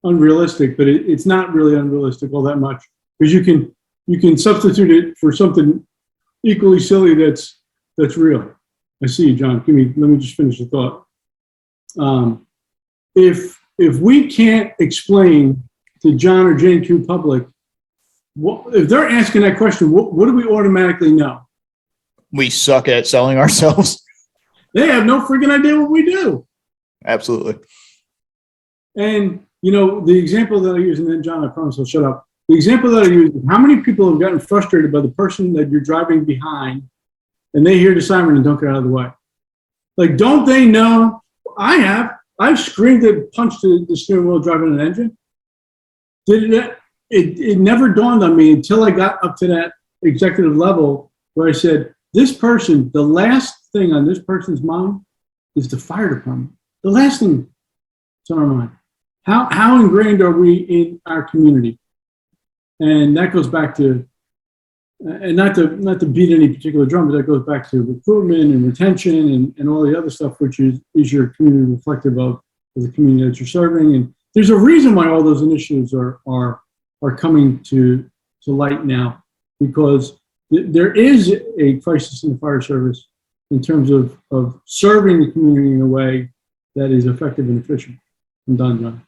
unrealistic, but it's not really unrealistic all that much, because you can substitute it for something equally silly that's real. I see you, John. Let me just finish the thought. If we can't explain to John or Jane Q public, if they're asking that question, what do we automatically know? We suck at selling ourselves. They have no freaking idea what we do. Absolutely. And, the example that I use, and then John, I promise I'll shut up. The example that I use is how many people have gotten frustrated by the person that you're driving behind and they hear the siren and don't get out of the way. Like, don't they know? I've screamed and punched the steering wheel driving an engine. It never dawned on me until I got up to that executive level where I said, this person, the last thing on this person's mind is the fire department. The last thing that's on our mind. How ingrained are we in our community? And that goes back to, and not to beat any particular drum, but that goes back to recruitment and retention and all the other stuff, which is your community reflective of the community that you're serving. And there's a reason why all those initiatives are coming to light now, because there is a crisis in the fire service in terms of serving the community in a way that is effective and efficient. I'm done, John.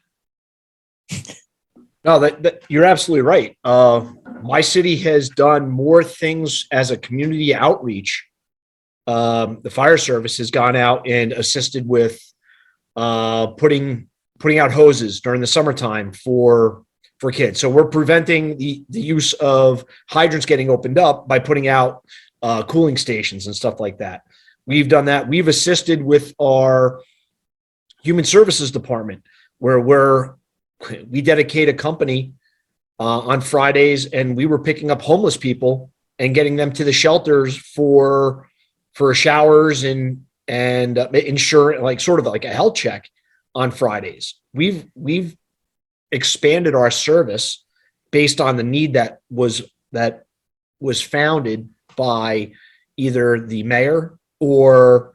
No, that you're absolutely right. My city has done more things as a community outreach. The fire service has gone out and assisted with putting out hoses during the summertime for kids. So we're preventing the use of hydrants getting opened up by putting out cooling stations and stuff like that. We've done that. We've assisted with our human services department, where we dedicate a company on Fridays, and we were picking up homeless people and getting them to the shelters for showers and insurance, like sort of like a health check on Fridays. We've expanded our service based on the need that was founded by either the mayor or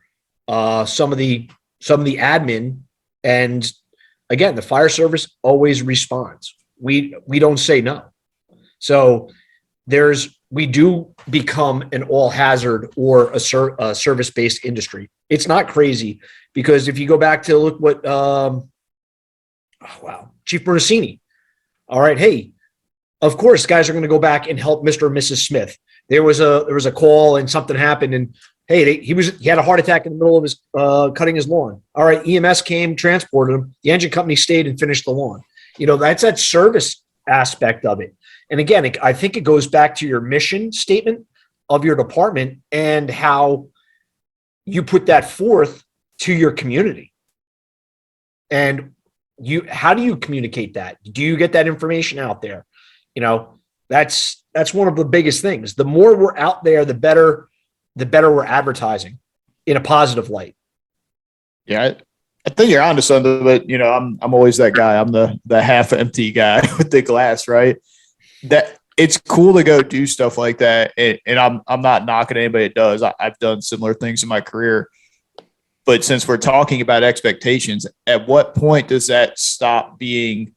some of the admin. And again, the fire service always responds. We don't say no. So we do become an all hazard or a service-based industry. It's not crazy, because if you go back to look what, Chief Bernasini. All right. Hey, of course, guys are going to go back and help Mr. and Mrs. Smith. There was a call and something happened, and hey, he had a heart attack in the middle of his cutting his lawn. All right, EMS came, transported him. The engine company stayed and finished the lawn. That's that service aspect of it. And again, I think it goes back to your mission statement of your department and how you put that forth to your community. And how do you communicate that? Do you get that information out there? That's one of the biggest things. The more we're out there, the better we're advertising in a positive light. Yeah, I think you're onto something, but you know, I'm always that guy. I'm the half empty guy with the glass, right? That it's cool to go do stuff like that, and I'm not knocking anybody that does. I've done similar things in my career, but since we're talking about expectations, at what point does that stop being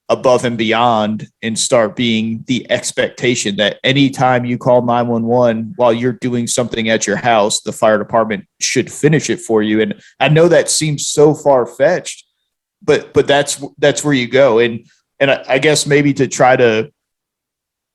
above and beyond and start being the expectation that anytime you call 911 while you're doing something at your house, the fire department should finish it for you? And I know that seems so far fetched, but that's where you go. And I guess maybe to try to,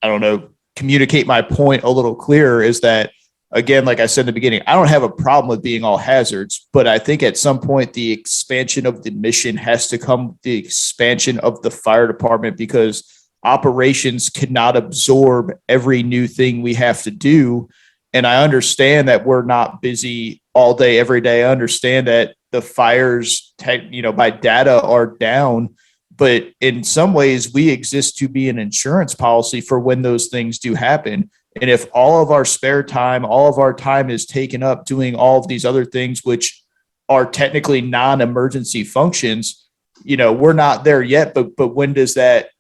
I don't know, communicate my point a little clearer is that, again, like I said in the beginning, I don't have a problem with being all hazards, but I think at some point the expansion of the mission has to come, the expansion of the fire department, because operations cannot absorb every new thing we have to do. And I understand that we're not busy all day, every day. I understand that the fires, by data are down, but in some ways we exist to be an insurance policy for when those things do happen. And if all of our spare time, all of our time is taken up doing all of these other things, which are technically non-emergency functions, we're not there yet. But when does that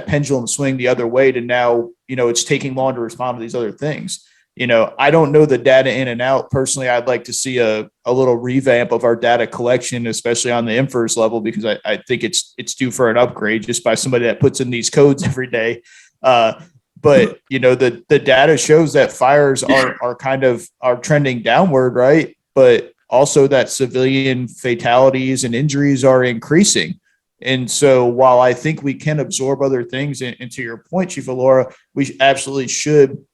pendulum swing the other way to now, it's taking longer to respond to these other things? I don't know the data in and out. Personally, I'd like to see a little revamp of our data collection, especially on the inverse level, because I think it's due for an upgrade just by somebody that puts in these codes every day. But the data shows that fires are trending downward, right? But also that civilian fatalities and injuries are increasing. And so while I think we can absorb other things, and to your point, Chief Alora, we absolutely should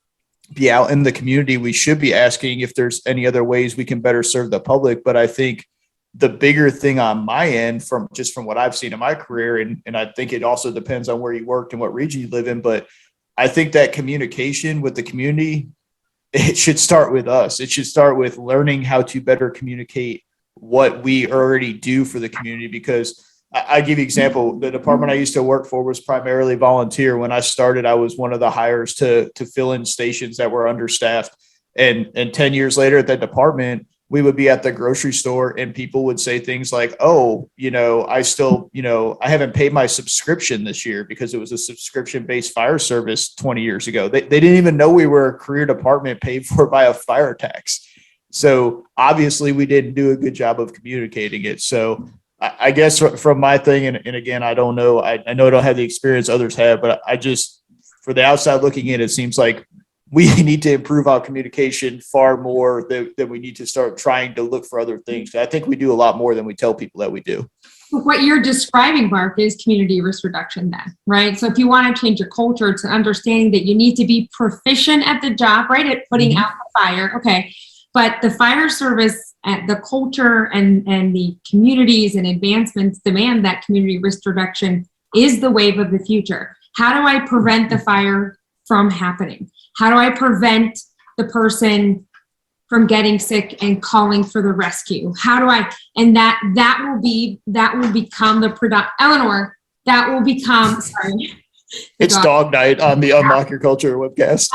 be out in the community. We should be asking if there's any other ways we can better serve the public. But I think the bigger thing on my end, from what I've seen in my career, and I think it also depends on where you worked and what region you live in, but I think that communication with the community, it should start with us. It should start with learning how to better communicate what we already do for the community. Because I give you an example. The department I used to work for was primarily volunteer. When I started, I was one of the hires to fill in stations that were understaffed. And 10 years later at that department, we would be at the grocery store and people would say things like, oh, I haven't paid my subscription this year, because it was a subscription-based fire service 20 years ago. They didn't even know we were a career department paid for by a fire tax. So obviously we didn't do a good job of communicating it. So I guess from my thing, and again, I don't know, I know I don't have the experience others have, but I just, for the outside looking in, it seems like we need to improve our communication far more than we need to start trying to look for other things. I think we do a lot more than we tell people that we do. What you're describing, Mark, is community risk reduction then, right? So if you want to change your culture to understanding that you need to be proficient at the job, right, at putting out the fire, okay, but the fire service, the culture and the communities and advancements demand that community risk reduction is the wave of the future. How do I prevent the fire from happening? How do I prevent the person from getting sick and calling for the rescue? How do I, and that will become the product, Eleanor, that will become, sorry. It's dog night on the Unlock Your Culture webcast.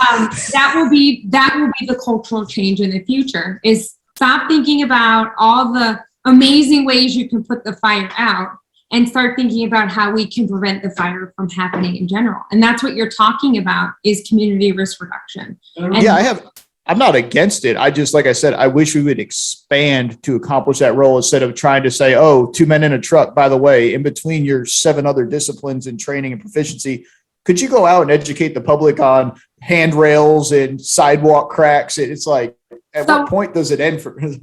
That will be the cultural change in the future, is stop thinking about all the amazing ways you can put the fire out and start thinking about how we can prevent the fire from happening in general. And that's what you're talking about, is community risk reduction. I'm not against it. I just, like I said, I wish we would expand to accomplish that role instead of trying to say, oh, 2 men in a truck, by the way, in between your 7 other disciplines in training and proficiency, could you go out and educate the public on handrails and sidewalk cracks? It's like, what point does it end for? I don't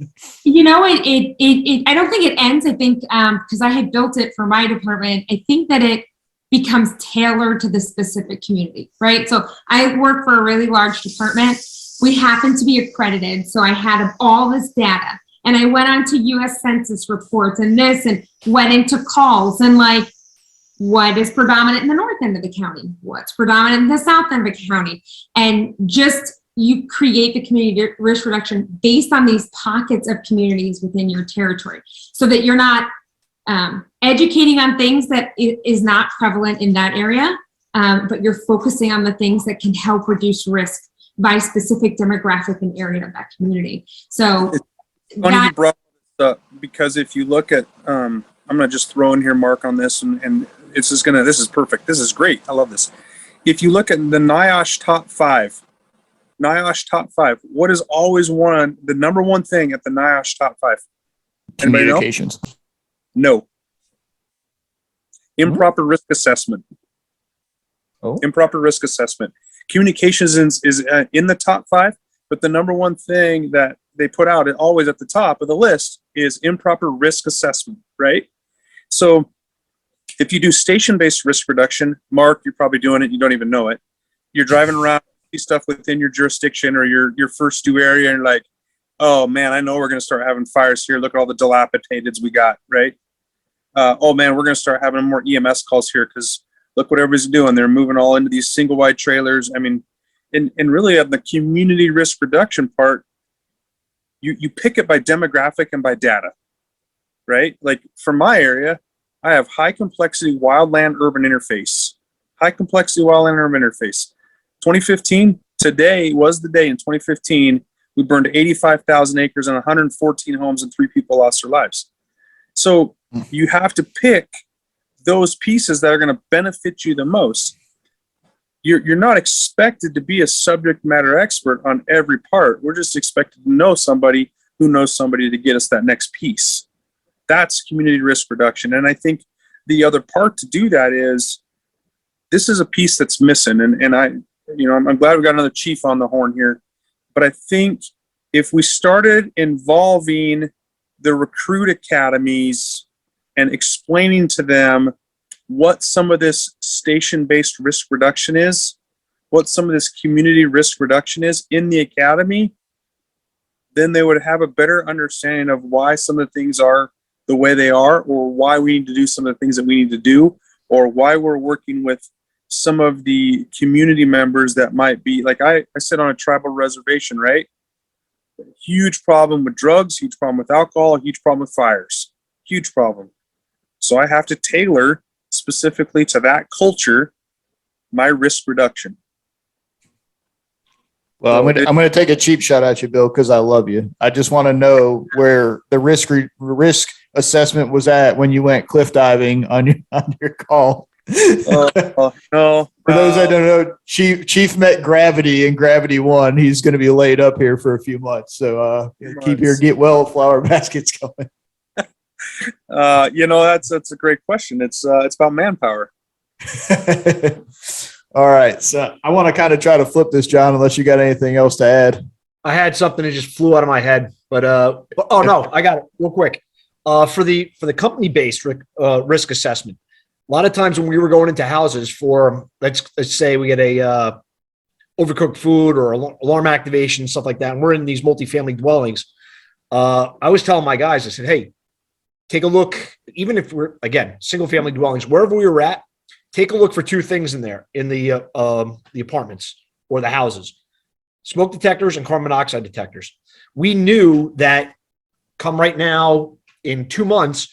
think it ends. I think, because I had built it for my department, I think that it becomes tailored to the specific community, right? So I work for a really large department. We happen to be accredited. So I had all this data, and I went on to US Census reports and went into calls and like, what is predominant in the north end of the county? What's predominant in the south end of the county? And just, you create the community risk reduction based on these pockets of communities within your territory, so that you're not educating on things that is not prevalent in that area, but you're focusing on the things that can help reduce risk by specific demographic and area of that community. So it's funny you brought Because if you look at, I'm going to just throw in here Mark on this, and this is perfect. This is great. I love this. If you look at the NIOSH top five, what is always the number one thing at the NIOSH top five? Anybody know? Communications. No. Improper risk assessment. Oh. Improper risk assessment. Communications is in the top five, but the number one thing that they put out always at the top of the list is improper risk assessment, right? So if you do station-based risk reduction, Mark, you're probably doing it, you don't even know it. You're driving around, see stuff within your jurisdiction or your first due area, and you're like, oh man, I know we're going to start having fires here. Look at all the dilapidateds we got, right? Oh man, we're going to start having more EMS calls here because look what everybody's doing. They're moving all into these single wide trailers. I mean, and really at the community risk reduction part, you pick it by demographic and by data, right? Like for my area, I have high complexity wildland urban interface. 2015, today was the day in 2015, we burned 85,000 acres and 114 homes and 3 people lost their lives. So you have to pick those pieces that are going to benefit you the most. You're not expected to be a subject matter expert on every part. We're just expected to know somebody who knows somebody to get us that next piece. That's community risk reduction. And I think the other part to do that is this is a piece that's missing. And I'm glad we got another chief on the horn here. But I think if we started involving the recruit academies and explaining to them what some of this station-based risk reduction is, what some of this community risk reduction is in the academy, then they would have a better understanding of why some of the things are the way they are, or why we need to do some of the things that we need to do, or why we're working with some of the community members that might be, like I sit on a tribal reservation, right? Huge problem with drugs, huge problem with alcohol, huge problem with fires, huge problem. So I have to tailor specifically to that culture my risk reduction. Well, I'm going to take a cheap shot at you, Bill, because I love you. I just want to know where the risk assessment was at when you went cliff diving on your call. No. For those that don't know, Chief met Gravity in Gravity 1. He's going to be laid up here for a few months. So keep your get well flower baskets going. That's a great question. It's about manpower. All right. So I want to kind of try to flip this, John, unless you got anything else to add. I had something that just flew out of my head, but oh no, I got it real quick. For the company-based risk assessment, a lot of times when we were going into houses for, let's say we get a overcooked food or alarm activation, stuff like that, and we're in these multifamily dwellings, I was telling my guys, I said, hey, take a look, even if we're, again, single family dwellings, wherever we were at, take a look for 2 things in there, in the apartments or the houses: smoke detectors and carbon monoxide detectors. We knew that come right now in 2 months,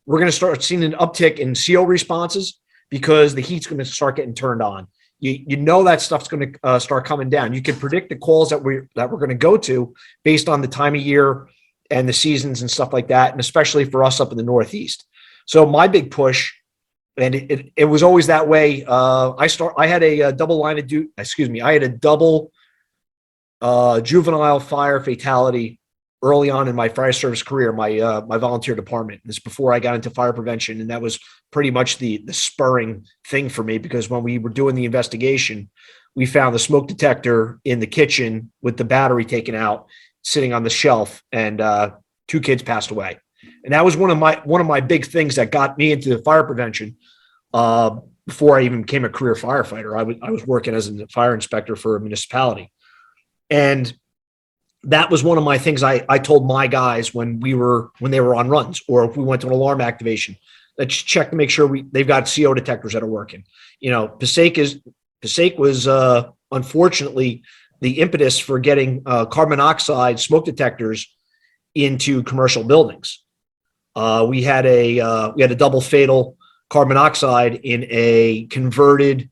we're going to start seeing an uptick in CO responses because the heat's going to start getting turned on. You know that stuff's going to start coming down. You can predict the calls that we're going to go to based on the time of year and the seasons and stuff like that, and especially for us up in the Northeast. So my big push, and it was always that way. I had a double line of duty. I had a double juvenile fire fatality early on in my fire service career, my volunteer department. This is before I got into fire prevention, and that was pretty much the spurring thing for me, because when we were doing the investigation, we found the smoke detector in the kitchen with the battery taken out, sitting on the shelf, and 2 kids passed away. And that was one of my big things that got me into fire prevention. Before I even became a career firefighter, I was working as a fire inspector for a municipality, and that was one of my things I told my guys when they were on runs, or if we went to an alarm activation, let's check to make sure they've got CO detectors that are working. Passaic was unfortunately the impetus for getting carbon monoxide smoke detectors into commercial buildings. We had a double fatal carbon monoxide in a converted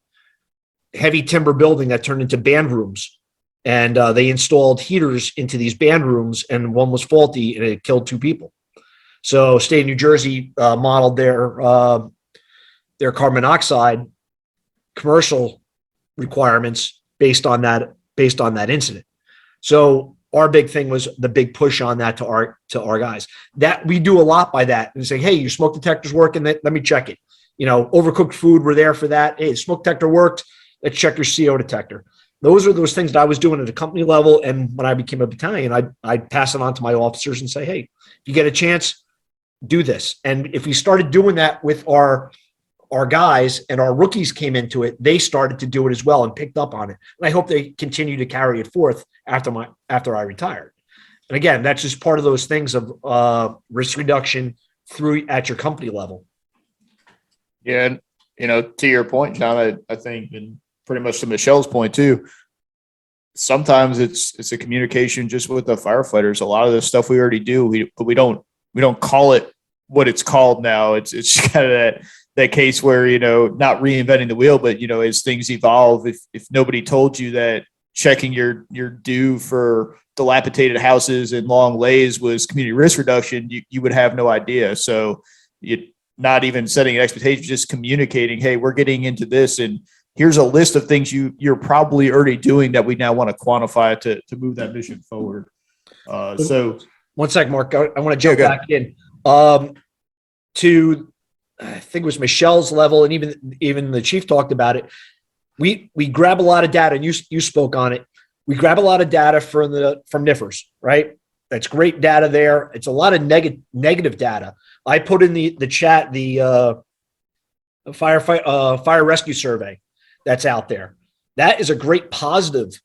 heavy timber building that turned into band rooms. And they installed heaters into these band rooms, and one was faulty, and it killed 2 people. So state of New Jersey modeled their carbon monoxide commercial requirements based on that incident. So our big thing was the big push on that to our guys. That we do a lot by that and saying, hey, your smoke detector's working. Let me check it. Overcooked food, we're there for that. Hey, the smoke detector worked. Let's check your CO detector. Those are those things that I was doing at a company level. And when I became a battalion, I'd pass it on to my officers and say, hey, if you get a chance, do this. And if we started doing that with our guys and our rookies came into it, they started to do it as well and picked up on it. And I hope they continue to carry it forth after I retired. And again, that's just part of those things of risk reduction through at your company level. Yeah. And, to your point, John, I think, and pretty much to Michelle's point too, sometimes it's a communication just with the firefighters. A lot of the stuff we already do, but we don't call it what it's called now. It's kind of that case where, not reinventing the wheel, but, as things evolve, if nobody told you that checking your due for dilapidated houses and long lays was community risk reduction, you would have no idea. So you not even setting an expectation, just communicating, hey, we're getting into this, and here's a list of things you're probably already doing that we now want to quantify to move that mission forward. So one sec, Mark, I want to jump back in to, I think it was Michelle's level, and even the chief talked about it. We grab a lot of data, and you spoke on it. We grab a lot of data from NIFRs, right? That's great data there. It's a lot of negative data. I put in the chat the fire rescue survey that's out there. That is a great positive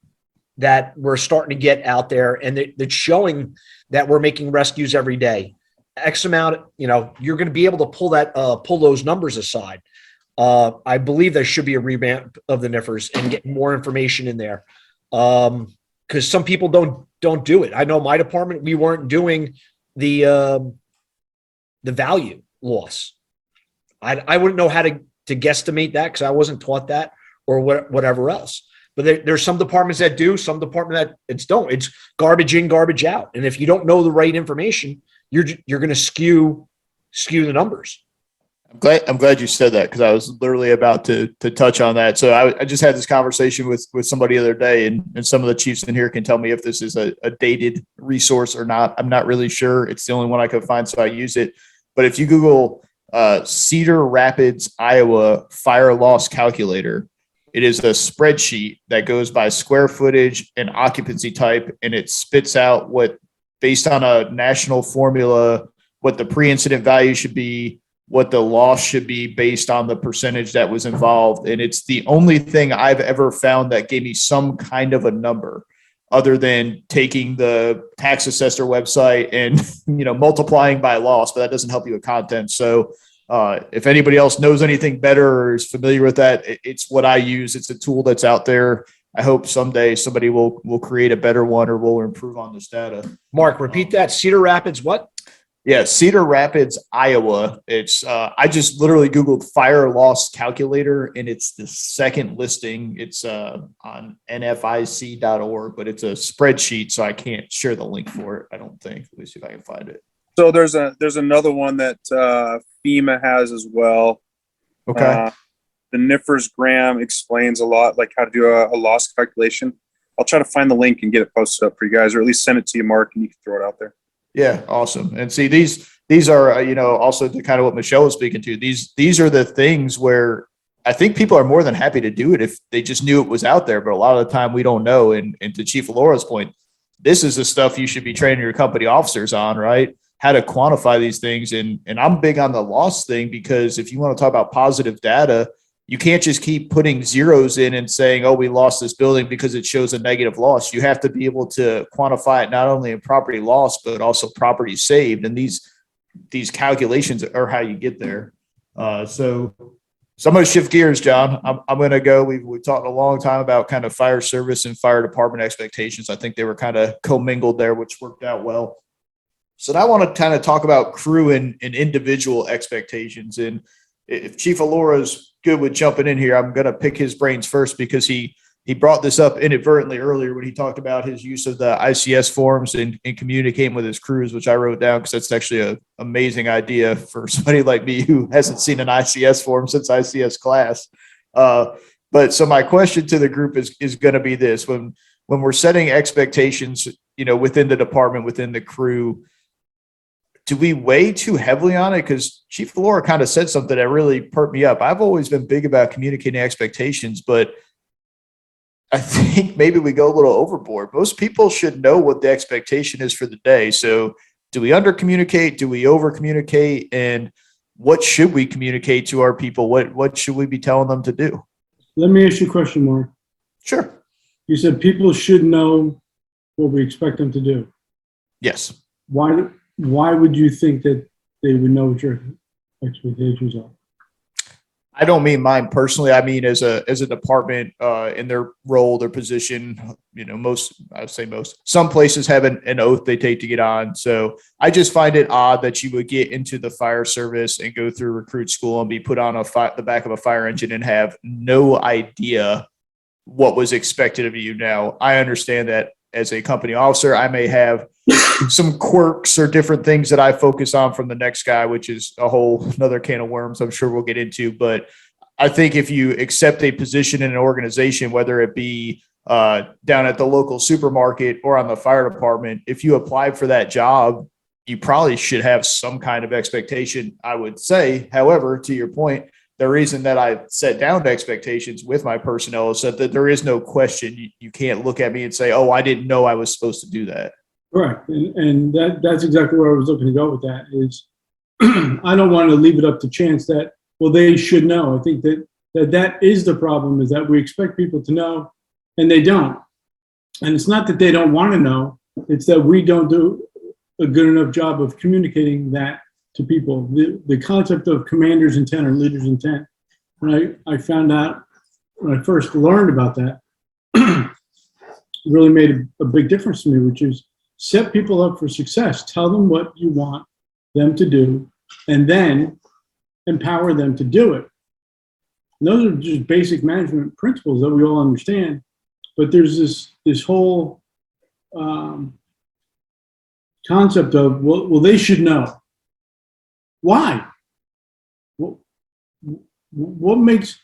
that we're starting to get out there, and that's showing that we're making rescues every day. X amount, you're going to be able to pull those numbers aside. I believe there should be a revamp of the NIFRs and get more information in there. Because some people don't do it. I know my department, we weren't doing the value loss. I wouldn't know how to guesstimate that because I wasn't taught that or whatever else. But there's some departments that do, some departments that don't. It's garbage in, garbage out. And if you don't know the right information, you're going to skew the numbers. I'm glad you said that, because I was literally about to touch on that. So I just had this conversation with somebody the other day, and some of the chiefs in here can tell me if this is a dated resource or not. I'm not really sure. It's the only one I could find, so I use it. But if you Google Cedar Rapids, Iowa fire loss calculator, it is a spreadsheet that goes by square footage and occupancy type, and it spits out what, based on a national formula, what the pre-incident value should be, what the loss should be based on the percentage that was involved. And it's the only thing I've ever found that gave me some kind of a number, other than taking the tax assessor website and, multiplying by loss, but that doesn't help you with content. So if anybody else knows anything better or is familiar with that, it's what I use. It's a tool that's out there. I hope someday somebody will create a better one or will improve on this data. Mark, repeat that. Cedar Rapids, what? Yeah, Cedar Rapids, Iowa. It's I just literally Googled fire loss calculator, and it's the second listing. It's on nfic.org, but it's a spreadsheet, so I can't share the link for it, I don't think. Let me see if I can find it. So there's another one that FEMA has as well. Okay. The NIFRS Graham explains a lot, like how to do a loss calculation. I'll try to find the link and get it posted up for you guys, or at least send it to you, Mark, and you can throw it out there. Yeah, awesome. And see, these are, also to kind of what Michelle was speaking to. These are the things where I think people are more than happy to do it if they just knew it was out there. But a lot of the time we don't know. And to Chief Laura's point, this is the stuff you should be training your company officers on, right? How to quantify these things. And I'm big on the loss thing, because if you want to talk about positive data, you can't just keep putting zeros in and saying, oh, we lost this building because it shows a negative loss. You have to be able to quantify it not only in property loss, but also property saved. And these calculations are how you get there. So I'm going to shift gears, John. I'm going to go. We've talked a long time about kind of fire service and fire department expectations. I think they were kind of commingled there, which worked out well. So now I want to kind of talk about crew and individual expectations. And if Chief Alora's good with jumping in here, I'm going to pick his brains first, because he he brought this up inadvertently earlier when he talked about his use of the ICS forms and communicating with his crews, which I wrote down because that's actually an amazing idea for somebody like me who hasn't seen an ICS form since ICS class. But so my question to the group is going to be this: when we're setting expectations, within the department, within the crew, do we weigh too heavily on it? Because Chief Laura kind of said something that really perked me up. I've always been big about communicating expectations, but I think maybe we go a little overboard. Most people should know what the expectation is for the day. So do we under communicate? Do we over communicate? And what should we communicate to our people? What should we be telling them to do? Let me ask you a question, Mark. Sure. You said people should know what we expect them to do. Yes. Why would you think that they would know what your expectations are? I don't mean mine personally. I mean as a department in their role, their position. Some places have an oath they take to get on. So I just find it odd that you would get into the fire service and go through recruit school and be put on the back of a fire engine and have no idea what was expected of you. Now, I understand that as a company officer, I may have some quirks or different things that I focus on from the next guy, which is a whole another can of worms I'm sure we'll get into. But I think if you accept a position in an organization, whether it be down at the local supermarket or on the fire department, if you apply for that job, you probably should have some kind of expectation, I would say. However, to your point, the reason that I set down expectations with my personnel is that there is no question. You can't look at me and say, oh, I didn't know I was supposed to do that. Correct. And that's exactly where I was looking to go with that is I don't want to leave it up to chance that, well, they should know. I think that is the problem, is that we expect people to know and they don't. And it's not that they don't want to know. It's that we don't do a good enough job of communicating that to people. The concept of commander's intent or leader's intent, when I found out, when I first learned about that, really made a big difference to me, which is set people up for success. Tell them what you want them to do, and then empower them to do it. And those are just basic management principles that we all understand. But there's this whole concept of, well, they should know. Why? What makes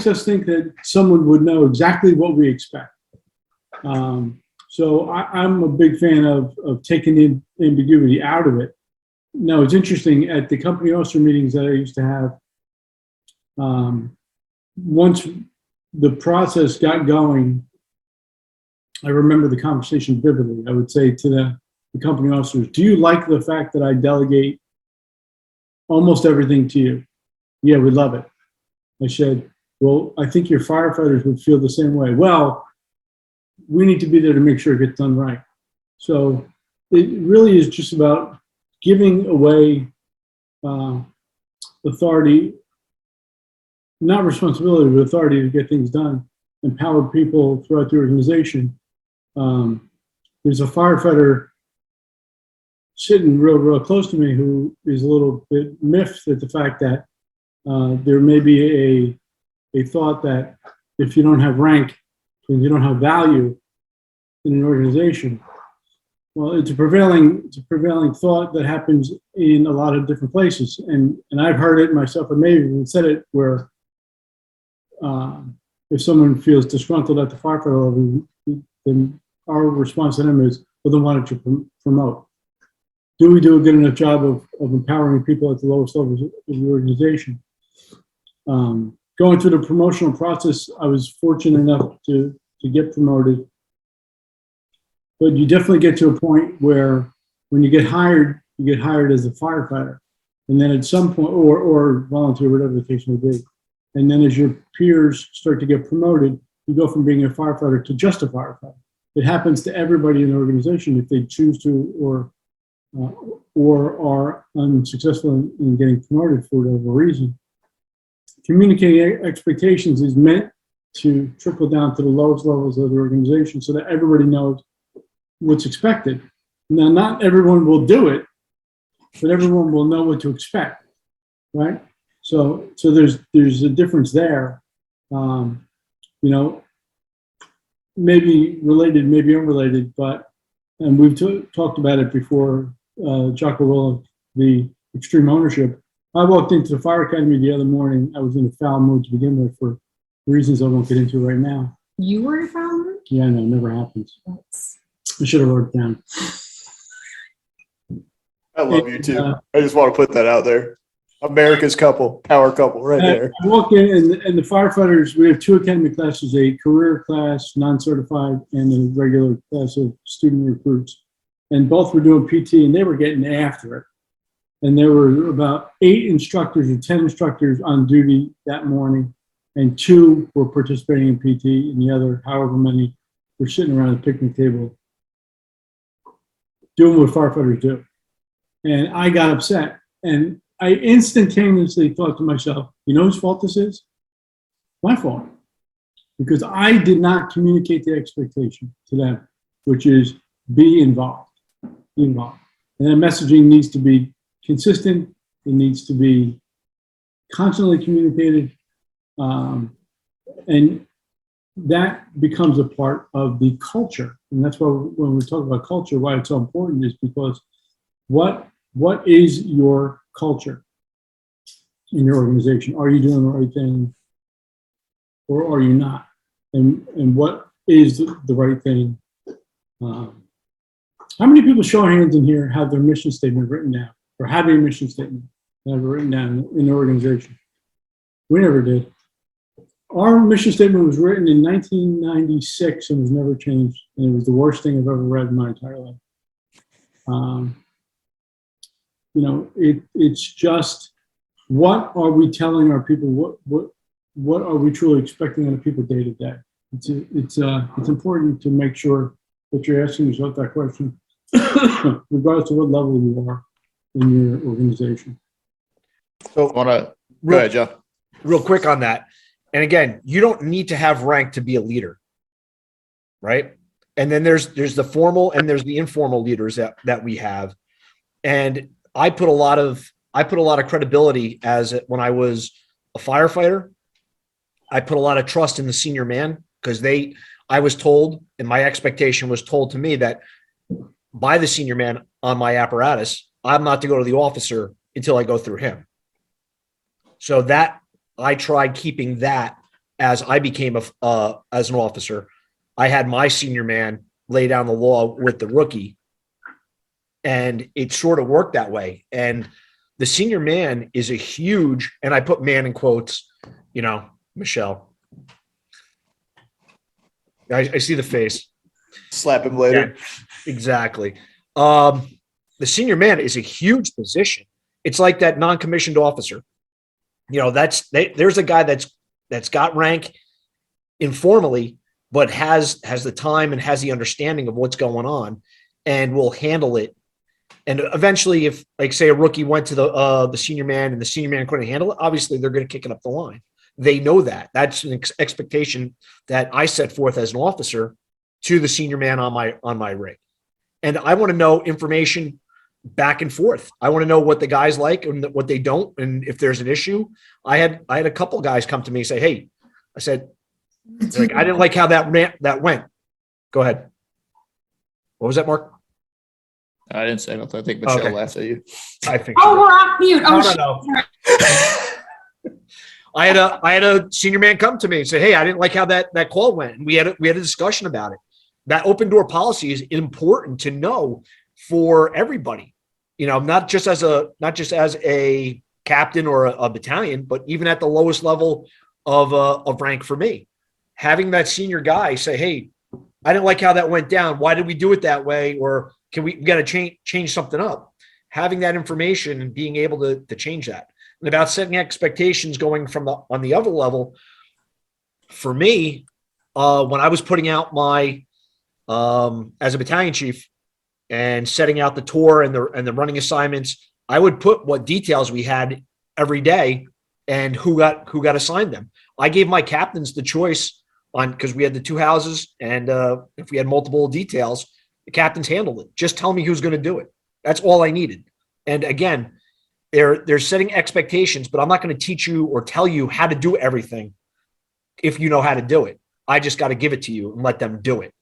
us think that someone would know exactly what we expect? So I'm a big fan of taking the ambiguity out of it. No, it's interesting, at the company officer meetings that I used to have, once the process got going, I remember the conversation vividly. I would say to the company officers, do you like the fact that I delegate almost everything to you? Yeah, we love it. I said, well, I think your firefighters would feel the same way. Well, we need to be there to make sure it gets done right. So it really is just about giving away authority, not responsibility, but authority to get things done, empower people throughout the organization. There's a firefighter sitting real close to me who is a little bit miffed at the fact that there may be a thought that if you don't have rank, and you don't have value in an organization. Well, it's a prevailing thought that happens in a lot of different places, and I've heard it myself. I may have even said it where if someone feels disgruntled at the firefighter level, then our response to them is, well, then why don't you promote? Do we do a good enough job of empowering people at the lowest levels of the organization? Going through the promotional process, I was fortunate enough to get promoted. But you definitely get to a point where when you get hired as a firefighter. And then at some point, or volunteer, whatever the case may be. And then as your peers start to get promoted, you go from being a firefighter to just a firefighter. It happens to everybody in the organization if they choose to or are unsuccessful in getting promoted for whatever reason. Communicating expectations is meant to trickle down to the lowest levels of the organization so that everybody knows what's expected. Now, not everyone will do it, but everyone will know what to expect, right? So there's a difference there. maybe related, maybe unrelated, but, and we've talked about it before, Jocko Willow, the extreme ownership. I walked into the fire academy the other morning. I was in a foul mood to begin with for reasons I won't get into right now. You were a founder? Yeah, no, it never happens. I should have wrote it down. I love you too. I just want to put that out there. America's power couple right there. I walk in and the firefighters, we have 2 academy classes, a career class, non-certified, and a regular class of student recruits. And both were doing PT and they were getting after it. And there were about 8 instructors or 10 instructors on duty that morning. And 2 were participating in PT and the other, however many, were sitting around the picnic table doing what firefighters do. And I got upset. And I instantaneously thought to myself, you know whose fault this is? My fault. Because I did not communicate the expectation to them, which is be involved. Be involved. And that messaging needs to be consistent. It needs to be constantly communicated. And that becomes a part of the culture. And that's why when we talk about culture, why it's so important is because what is your culture in your organization? Are you doing the right thing or are you not? And what is the right thing? How many people, show hands in here, have their mission statement written down or have a mission statement written down in the organization? We never did. Our mission statement was written in 1996 and was never changed. And it was the worst thing I've ever read in my entire life. It's just, what are we telling our people? What are we truly expecting out of people day to day? It's important to make sure that you're asking yourself that question, regardless of what level you are in your organization. So, go ahead, Joe. Real quick on that. And again, you don't need to have rank to be a leader, right? And then there's the formal and there's the informal leaders that we have. And I put a lot of credibility when I was a firefighter. I put a lot of trust in the senior man because I was told, and my expectation was told to me that by the senior man on my apparatus, I'm not to go to the officer until I go through him. So that I tried keeping that as I became as an officer. I had my senior man lay down the law with the rookie. And it sort of worked that way. And the senior man is a huge, and I put man in quotes, Michelle. I see the face. Slap him later. Yeah, exactly. The senior man is a huge position. It's like that non-commissioned officer. There's a guy that's got rank informally, but has the time and has the understanding of what's going on and will handle it. And eventually, if, like, say, a rookie went to the senior man and the senior man couldn't handle it, obviously they're going to kick it up the line. They know that. That's an expectation that I set forth as an officer to the senior man on my rig. And I want to know information back and forth. I want to know what the guys like and what they don't, and if there's an issue. I had a couple guys come to me and say, "Hey," I said, "I didn't like how that went." Go ahead. What was that, Mark? I didn't say nothing. I think Michelle laughed at you. I think. Oh, we're off mute. No. I had a senior man come to me and say, "Hey, I didn't like how that call went," and we had a discussion about it. That open door policy is important to know for everybody. Not just as a captain or a battalion, but even at the lowest level of rank for me, having that senior guy say, "Hey, I didn't like how that went down. Why did we do it that way? Or we got to change something up." Having that information and being able to change that. And about setting expectations going from on the other level, for me, when I was putting out my as a battalion chief and setting out the tour and the running assignments, I would put what details we had every day and who got assigned them. I gave my captains the choice because we had the 2 houses, and if we had multiple details, the captains handled it. Just tell me who's going to do it. That's all I needed. And again, they're setting expectations, but I'm not going to teach you or tell you how to do everything if you know how to do it. I just got to give it to you and let them do it.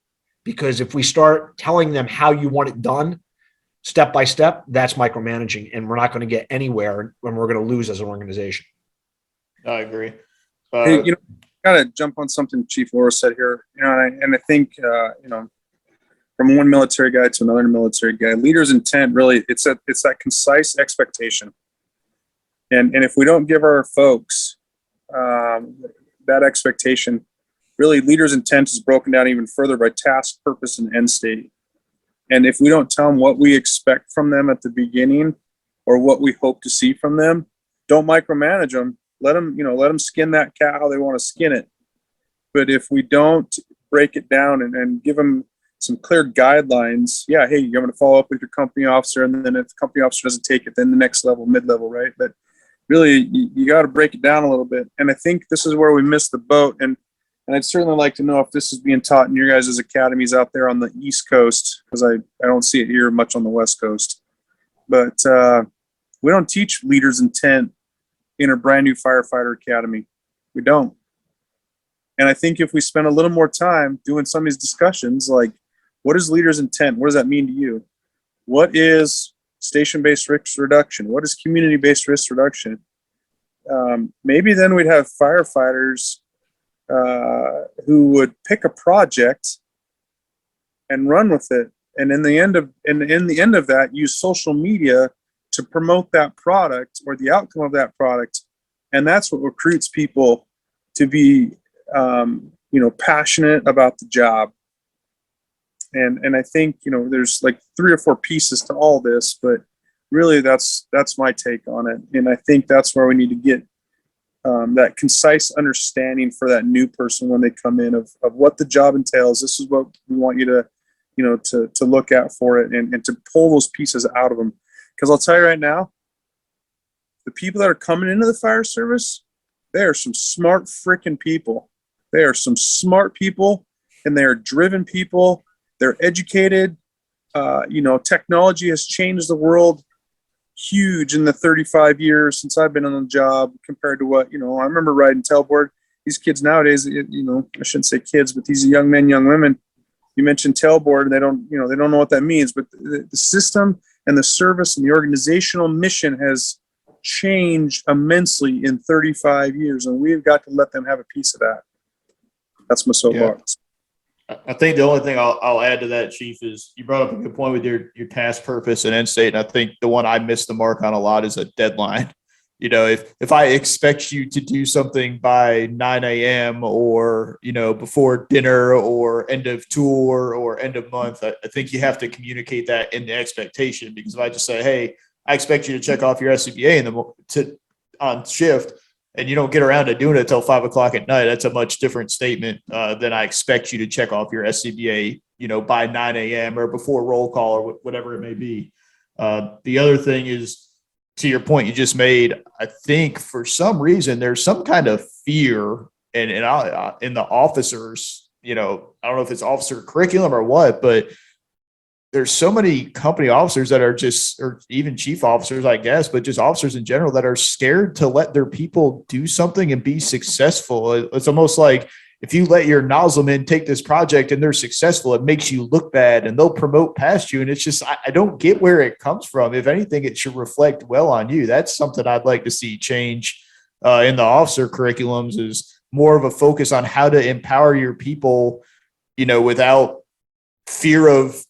Because if we start telling them how you want it done, step by step, that's micromanaging, and we're not going to get anywhere, and we're going to lose as an organization. I agree. Hey, gotta jump on something Chief Laura said here. And I think from one military guy to another military guy, leader's intent really it's that concise expectation. And if we don't give our folks that expectation, really leader's intent is broken down even further by task, purpose, and end state. And if we don't tell them what we expect from them at the beginning or what we hope to see from them, don't micromanage them. Let them skin that cat how they want to skin it. But if we don't break it down and give them some clear guidelines, yeah, hey, you're going to follow up with your company officer, and then if the company officer doesn't take it, then the next level, mid-level, right? But really, you got to break it down a little bit. And I think this is where we missed the boat. And I'd certainly like to know if this is being taught in your guys' academies out there on the East Coast, because I don't see it here much on the West Coast. But we don't teach leaders' intent in a brand new firefighter academy. We don't. And I think if we spend a little more time doing some of these discussions, like what is leader's intent? What does that mean to you? What is station-based risk reduction? What is community-based risk reduction? Maybe then we'd have firefighters who would pick a project and run with it. And in the end of that, use social media to promote that product or the outcome of that product. And that's what recruits people to be, passionate about the job. And I think, there's like 3 or 4 pieces to all this, but really that's my take on it. And I think that's where we need to get that concise understanding for that new person when they come in of what the job entails. This is what we want you to look at for it and to pull those pieces out of them. Because I'll tell you right now, the people that are coming into the fire service, they are some smart freaking people. They are some smart people, and they are driven people. They're educated. Technology has changed the world huge in the 35 years since I've been on the job compared to what, I remember riding tailboard. These kids nowadays, I shouldn't say kids, but these young men, young women, you mentioned tailboard and they don't know what that means, but the system and the service and the organizational mission has changed immensely in 35 years, and we've got to let them have a piece of that. That's my soapbox. Yeah. I think the only thing I'll add to that, Chief, is you brought up a good point with your task, purpose, and end state. And I think the one I missed the mark on a lot is a deadline. If I expect you to do something by 9 a.m. or, before dinner or end of tour or end of month, I think you have to communicate that in the expectation. Because if I just say, hey, I expect you to check off your SCBA on shift, and you don't get around to doing it until 5 o'clock at night, that's a much different statement than I expect you to check off your SCBA, by 9 a.m. or before roll call or whatever it may be. The other thing is, to your point you just made, I think for some reason there's some kind of fear in the officers. I don't know if it's officer curriculum or what, but there's so many company officers that are or even chief officers, I guess, but just officers in general that are scared to let their people do something and be successful. It's almost like if you let your nozzlemen take this project and they're successful, it makes you look bad and they'll promote past you. And it's just, I don't get where it comes from. If anything, it should reflect well on you. That's something I'd like to see change in the officer curriculums, is more of a focus on how to empower your people, without fear of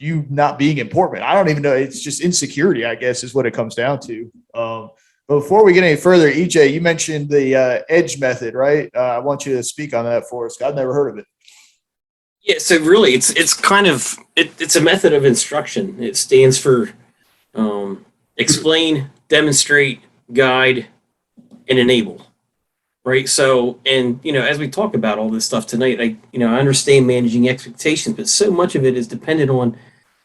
you not being important. I don't even know. It's just insecurity, I guess, is what it comes down to. But before we get any further, EJ, you mentioned the EDGE method, right? I want you to speak on that for us. I've never heard of it. Yeah, so really, it's kind of it's a method of instruction. It stands for explain, demonstrate, guide, and enable. Right. So, and as we talk about all this stuff tonight, I understand managing expectations, but so much of it is dependent on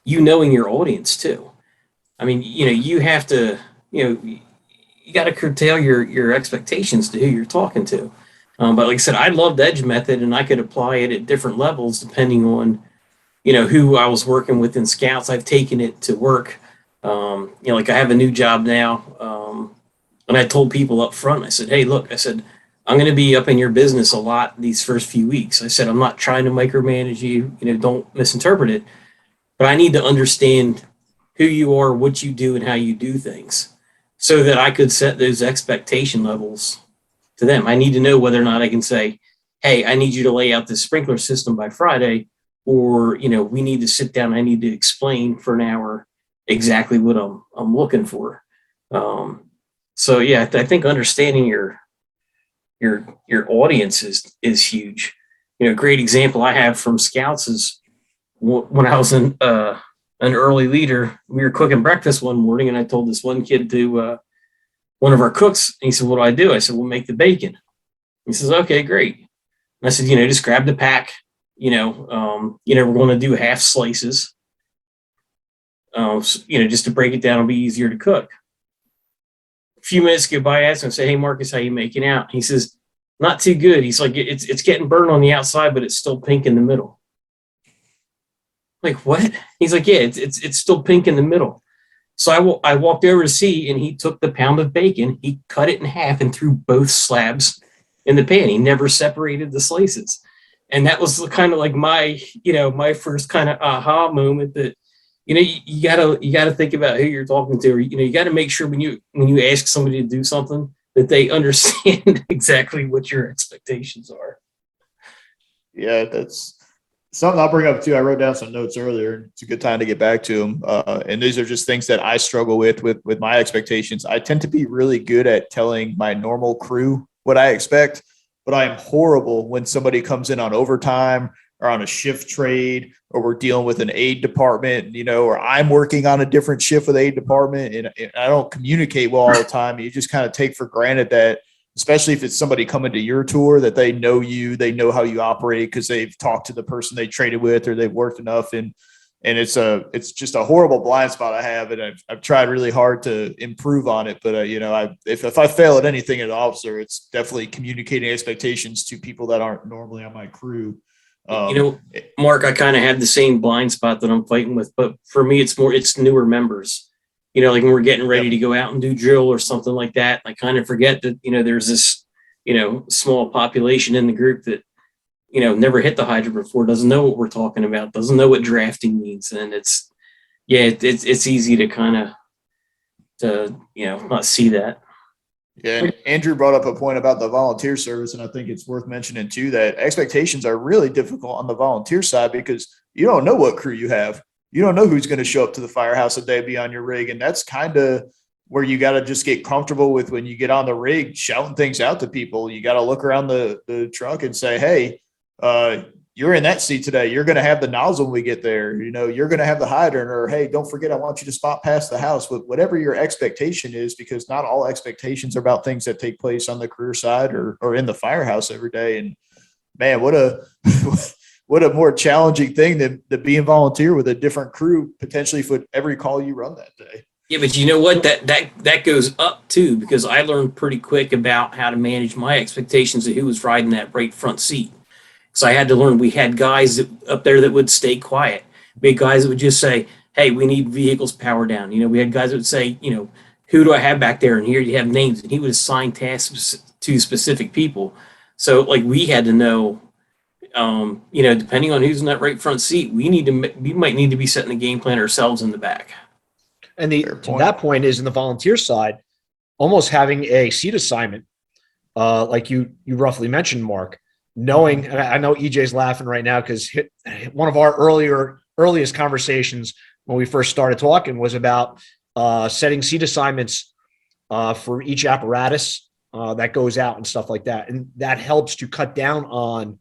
knowing your audience too. I mean, you have to, you got to curtail your expectations to who you're talking to. But like I said, I love the EDGE method, and I could apply it at different levels depending on, who I was working with in Scouts. I've taken it to work. Like I have a new job now. And I told people up front, I said, hey, look, I said, I'm going to be up in your business a lot these first few weeks. I said, I'm not trying to micromanage you, don't misinterpret it, but I need to understand who you are, what you do, and how you do things so that I could set those expectation levels to them. I need to know whether or not I can say, hey, I need you to lay out this sprinkler system by Friday, or, we need to sit down. I need to explain for an hour exactly what I'm looking for. So yeah, I think understanding your audience is huge. A great example I have from Scouts is when I was an early leader. We were cooking breakfast one morning, and I told this one kid to one of our cooks. And he said, "What do I do?" I said, "We'll make the bacon." He says, "Okay, great." And I said, "Just grab the pack. We're going to do half slices. Just to break it down, it'll be easier to cook." A few minutes go by, I asked him, say, "Hey, Marcus, how you making out?" He says, "Not too good." He's like, it's getting burned on the outside, but it's still pink in the middle." Like, what? He's like, "Yeah, it's still pink in the middle." So I walked over to see, and he took the pound of bacon, he cut it in half and threw both slabs in the pan. He never separated the slices. And that was kind of like my first kind of aha moment that, you gotta think about who you're talking to, or, you gotta make sure when you ask somebody to do something that they understand exactly what your expectations are. Yeah, that's something I'll bring up too. I wrote down some notes earlier. It's a good time to get back to them. And these are just things that I struggle with my expectations. I tend to be really good at telling my normal crew what I expect, but I am horrible when somebody comes in on overtime or on a shift trade, or we're dealing with an aid department, or I'm working on a different shift with aid department, and I don't communicate well all the time. You just kind of take for granted that, especially if it's somebody coming to your tour, that they know you, they know how you operate because they've talked to the person they traded with, or they've worked enough. And it's just a horrible blind spot I have. And I've tried really hard to improve on it. But, if I fail at anything as an officer, it's definitely communicating expectations to people that aren't normally on my crew. Mark, I kind of have the same blind spot that I'm fighting with, but for me, it's newer members. Like when we're getting ready to go out and do drill or something like that, I kind of forget that, there's this, small population in the group that, never hit the hydrant before, doesn't know what we're talking about, doesn't know what drafting means. And it's easy to kind of, not see that. Yeah, and Andrew brought up a point about the volunteer service, and I think it's worth mentioning too that expectations are really difficult on the volunteer side because you don't know what crew you have. You don't know who's going to show up to the firehouse a day be on your rig, and that's kind of where you got to just get comfortable with when you get on the rig, shouting things out to people. You got to look around the truck and say, "Hey, you're in that seat today. You're going to have the nozzle when we get there. You're going to have the hydrant," or, "Hey, don't forget, I want you to spot past the house," with whatever your expectation is, because not all expectations are about things that take place on the career side or in the firehouse every day. And man, what a, what a more challenging thing than being volunteer with a different crew, potentially for every call you run that day. Yeah, but you know what? That goes up too, because I learned pretty quick about how to manage my expectations of who was riding that right front seat. So I had to learn. We had guys up there that would stay quiet. We had guys that would just say, "Hey, we need vehicles power down." We had guys that would say, "Who do I have back there?" And here you have names, and he would assign tasks to specific people. So we had to know, depending on who's in that right front seat, we might need to be setting the game plan ourselves in the back. And that point is in the volunteer side, almost having a seat assignment, like you roughly mentioned, Mark. Knowing, and I know EJ's laughing right now because one of our earliest conversations when we first started talking was about setting seat assignments for each apparatus that goes out and stuff like that, and that helps to cut down on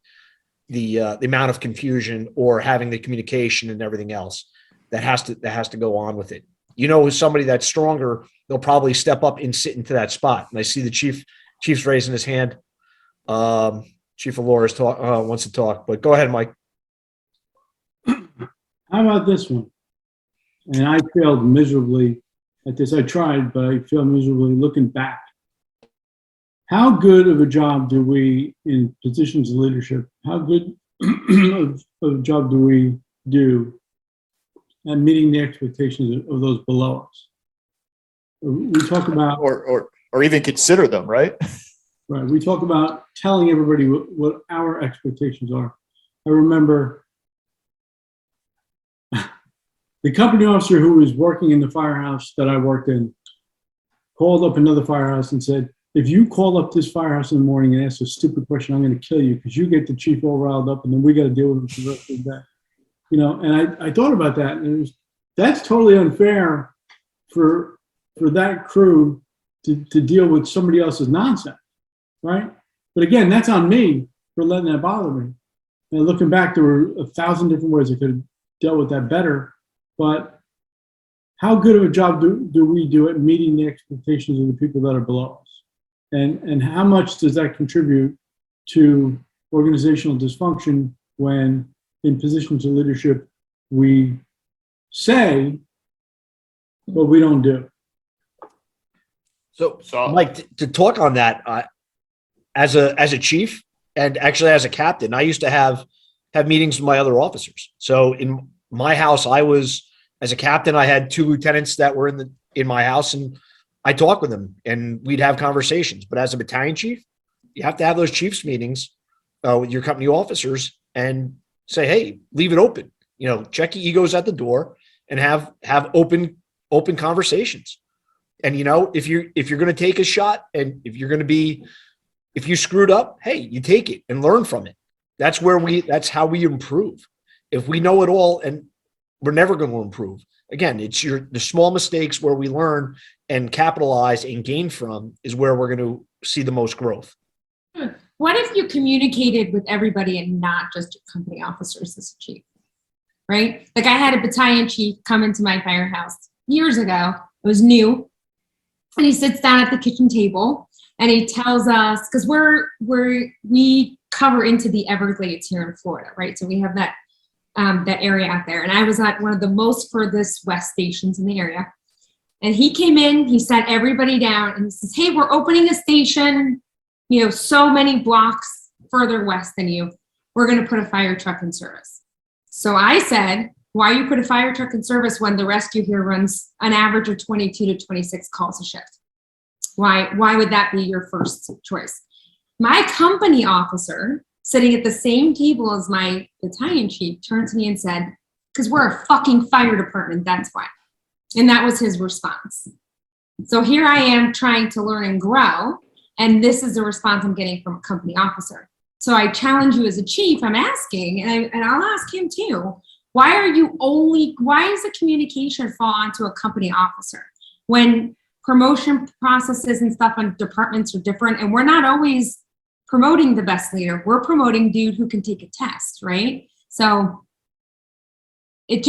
the amount of confusion or having the communication and everything else that has to go on with it. With somebody that's stronger, they'll probably step up and sit into that spot. And I see the chief's raising his hand. Chief Alores wants to talk, but go ahead, Mike. How about this one? And I failed miserably at this. I tried, but I failed miserably looking back. How good of a job do we, in positions of leadership, how good of a job do we do at meeting the expectations of those below us? We talk about, or even consider them, right? Right. We talk about telling everybody what our expectations are. I remember the company officer who was working in the firehouse that I worked in called up another firehouse and said, if you call up this firehouse in the morning and ask a stupid question, I'm going to kill you because you get the chief all riled up and then we got to deal with it for the rest of the day. You know, and I thought about that, and that's totally unfair for that crew to deal with somebody else's nonsense, right? But again, that's on me for letting that bother me. And looking back, there were 1,000 different ways I could have dealt with that better. But how good of a job do we do at meeting the expectations of the people that are below us? And how much does that contribute to organizational dysfunction when in positions of leadership we say, but we don't do? So Mike, to talk on that, as a chief and actually as a captain, I used to have meetings with my other officers. So in my house, as a captain, I had 2 lieutenants that were in my house, and I talked with them and we'd have conversations. But as a battalion chief, you have to have those chiefs meetings with your company officers and say, hey, leave it open. You know, check your egos at the door and have open conversations. And, you know, if you're going to take a shot and if you screwed up, hey, you take it and learn from it. That's how we improve. If we know it all, and we're never going to improve. Again, it's the small mistakes where we learn and capitalize and gain from is where we're going to see the most growth. What if you communicated with everybody and not just your company officers as a chief, right? Like I had a battalion chief come into my firehouse years ago. It was new. And he sits down at the kitchen table and he tells us, because we cover into the Everglades here in Florida, right? So we have that area out there. And I was at one of the most furthest west stations in the area. And he came in, he sat everybody down and he says, hey, we're opening a station, you know, so many blocks further west than you. We're going to put a fire truck in service. So I said, why you put a fire truck in service when the rescue here runs an average of 22 to 26 calls a shift? Why would that be your first choice? My company officer sitting at the same table as my battalion chief turned to me and said, because we're a fucking fire department, that's why. And that was his response. So here I am trying to learn and grow, and this is the response I'm getting from a company officer. So I challenge you as a chief, I'm asking, and I'll ask him too, why does the communication fall onto a company officer when promotion processes and stuff on departments are different, and we're not always promoting the best leader. We're promoting dude who can take a test, right? So it's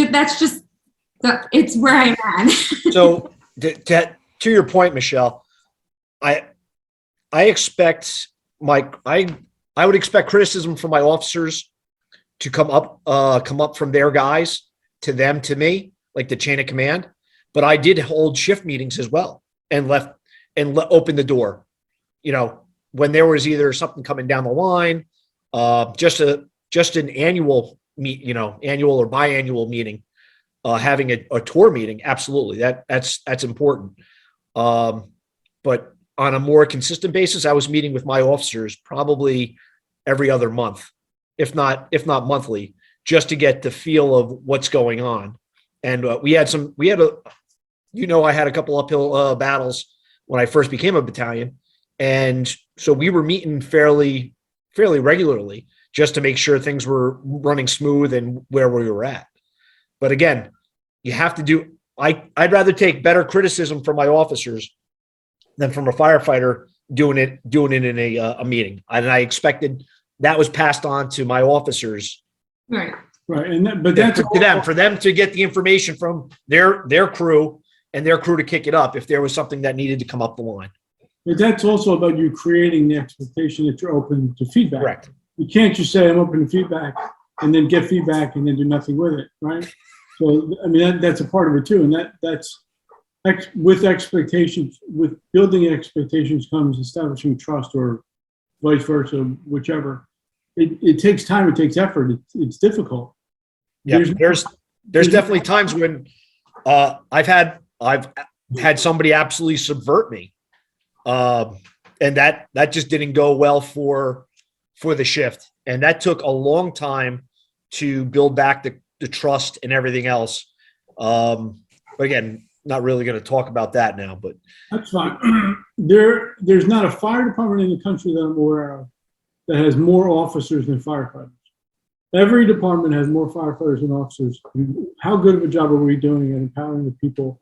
where I'm at. So to your point, Michelle, I expect I would expect criticism from my officers to come up from their guys to them, to me, like the chain of command. But I did hold shift meetings as well and open the door, you know, when there was either something coming down the line, just an annual annual or biannual meeting, having a tour meeting. Absolutely. That's important. But on a more consistent basis, I was meeting with my officers probably every other month, if not monthly, just to get the feel of what's going on. And I had a couple uphill battles when I first became a battalion. And so we were meeting fairly regularly just to make sure things were running smooth and where we were at. But again, you have to I'd rather take better criticism from my officers than from a firefighter doing it in a meeting. And I expected that was passed on to my officers. Right. And but that's for them to get the information from their crew and their crew to kick it up if there was something that needed to come up the line. But that's also about you creating the expectation that you're open to feedback. Correct. You can't just say I'm open to feedback and then get feedback and then do nothing with it, right? So I mean that's a part of it too, and that's with expectations, with building expectations comes establishing trust, or vice versa, whichever. It takes time, it takes effort, it's difficult. Yeah, there's definitely times when I've had somebody absolutely subvert me, and And that just didn't go well for the shift. And that took a long time to build back the trust and everything else. But again, not really going to talk about that now, but That's fine. There's not a fire department in the country that I'm aware of that has more officers than firefighters. Every department has more firefighters than officers. How good of a job are we doing at empowering the people,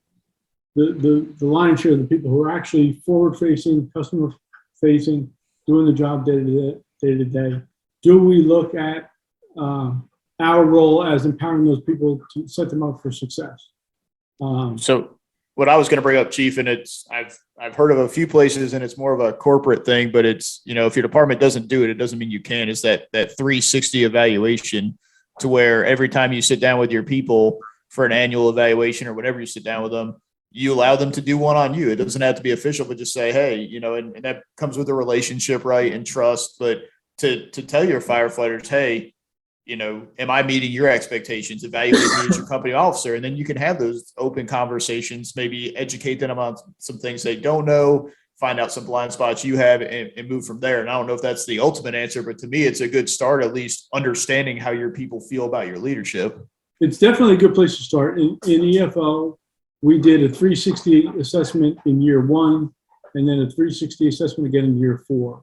the lion's share of the people who are actually forward-facing, customer-facing, doing the job day to day? Do we look at our role as empowering those people to set them up for success? So what I was going to bring up, Chief, and I've heard of a few places and it's more of a corporate thing, but it's, if your department doesn't do it, it doesn't mean you can. It's that 360 evaluation to where every time you sit down with your people for an annual evaluation or whatever you sit down with them, you allow them to do one on you. It doesn't have to be official, but just say, hey, and that comes with a relationship, right? And trust, but to tell your firefighters, hey, am I meeting your expectations? Evaluate me as your company officer. And then you can have those open conversations, maybe educate them on some things they don't know, find out some blind spots you have and move from there. And I don't know if that's the ultimate answer, but to me, it's a good start, at least understanding how your people feel about your leadership. It's definitely a good place to start. In EFO, we did a 360 assessment in year 1, and then a 360 assessment again in year 4.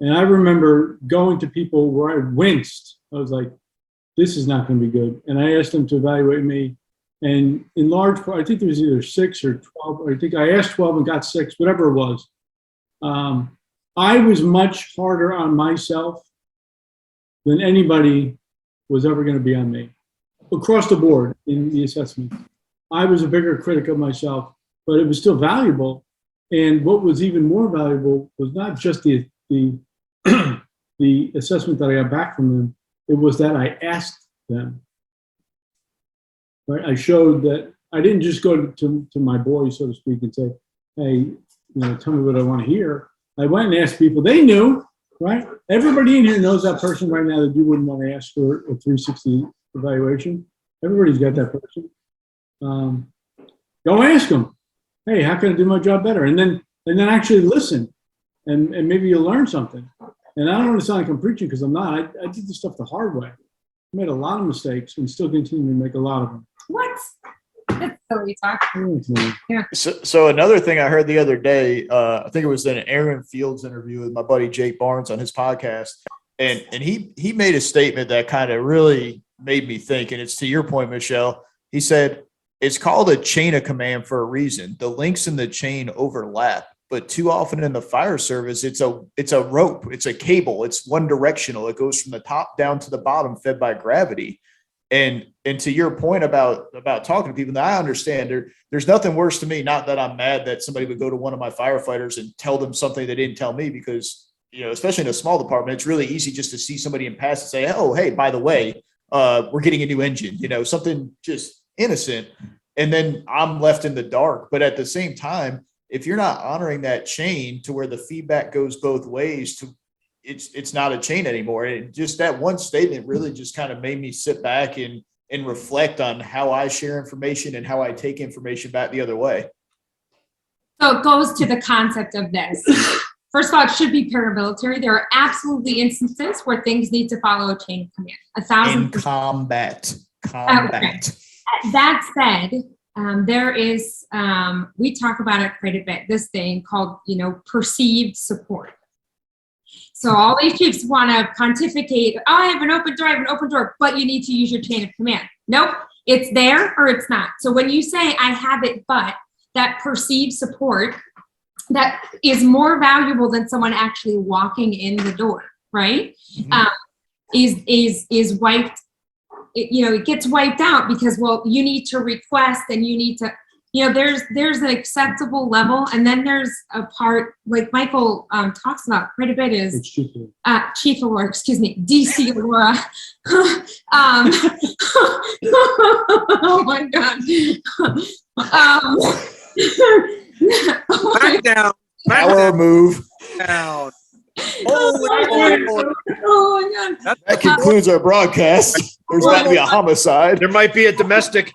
And I remember going to people where I winced. I was like, this is not going to be good. And I asked them to evaluate me. And in large part, I think there was either 6 or 12. I think I asked 12 and got 6, whatever it was. I was much harder on myself than anybody was ever going to be on me. Across the board in the assessment, I was a bigger critic of myself, but it was still valuable. And what was even more valuable was not just the assessment that I got back from them. It was that I asked them. Right? I showed that I didn't just go to my boys, so to speak, and say, hey, tell me what I want to hear. I went and asked people. They knew, right? Everybody in here knows that person right now that you wouldn't want to ask for a 360 evaluation. Everybody's got that person. Go ask them. Hey, how can I do my job better? And then actually listen, and maybe you'll learn something. And I don't want to sound like I'm preaching because I'm not. I did this stuff the hard way. I made a lot of mistakes and still continue to make a lot of them. What? That's silly talk. Yeah. So another thing I heard the other day, I think it was in an Aaron Fields interview with my buddy Jake Barnes on his podcast. And he made a statement that kind of really made me think, and it's to your point, Michelle. He said, it's called a chain of command for a reason. The links in the chain overlap. But too often in the fire service, it's a rope, it's a cable, it's one directional. It goes from the top down to the bottom, fed by gravity. And to your point about talking to people, now I understand there's nothing worse to me. Not that I'm mad that somebody would go to one of my firefighters and tell them something they didn't tell me, because especially in a small department, it's really easy just to see somebody in pass and say, oh, hey, by the way, we're getting a new engine, something just innocent, and then I'm left in the dark. But at the same time, if you're not honoring that chain to where the feedback goes both ways, it's not a chain anymore. And just that one statement really just kind of made me sit back and reflect on how I share information and how I take information back the other way. So it goes to the concept of this. First of all, it should be paramilitary. There are absolutely instances where things need to follow a chain of command. In combat. Okay. That said, there is, we talk about it quite a bit, this thing called, perceived support. So all these chiefs want to pontificate, I have an open door, but you need to use your chain of command. Nope, it's there or it's not. So when you say I have it, but that perceived support, that is more valuable than someone actually walking in the door, right? Mm-hmm. Is wiped. It gets wiped out because, well, you need to request and you need to, there's an acceptable level. And then there's a part like Michael talks about quite a bit is Chief Aurora, DC Aurora. Oh my God. Back down. Power move. Down. Oh my God. That concludes our broadcast. There's got to be a homicide. There might be a domestic.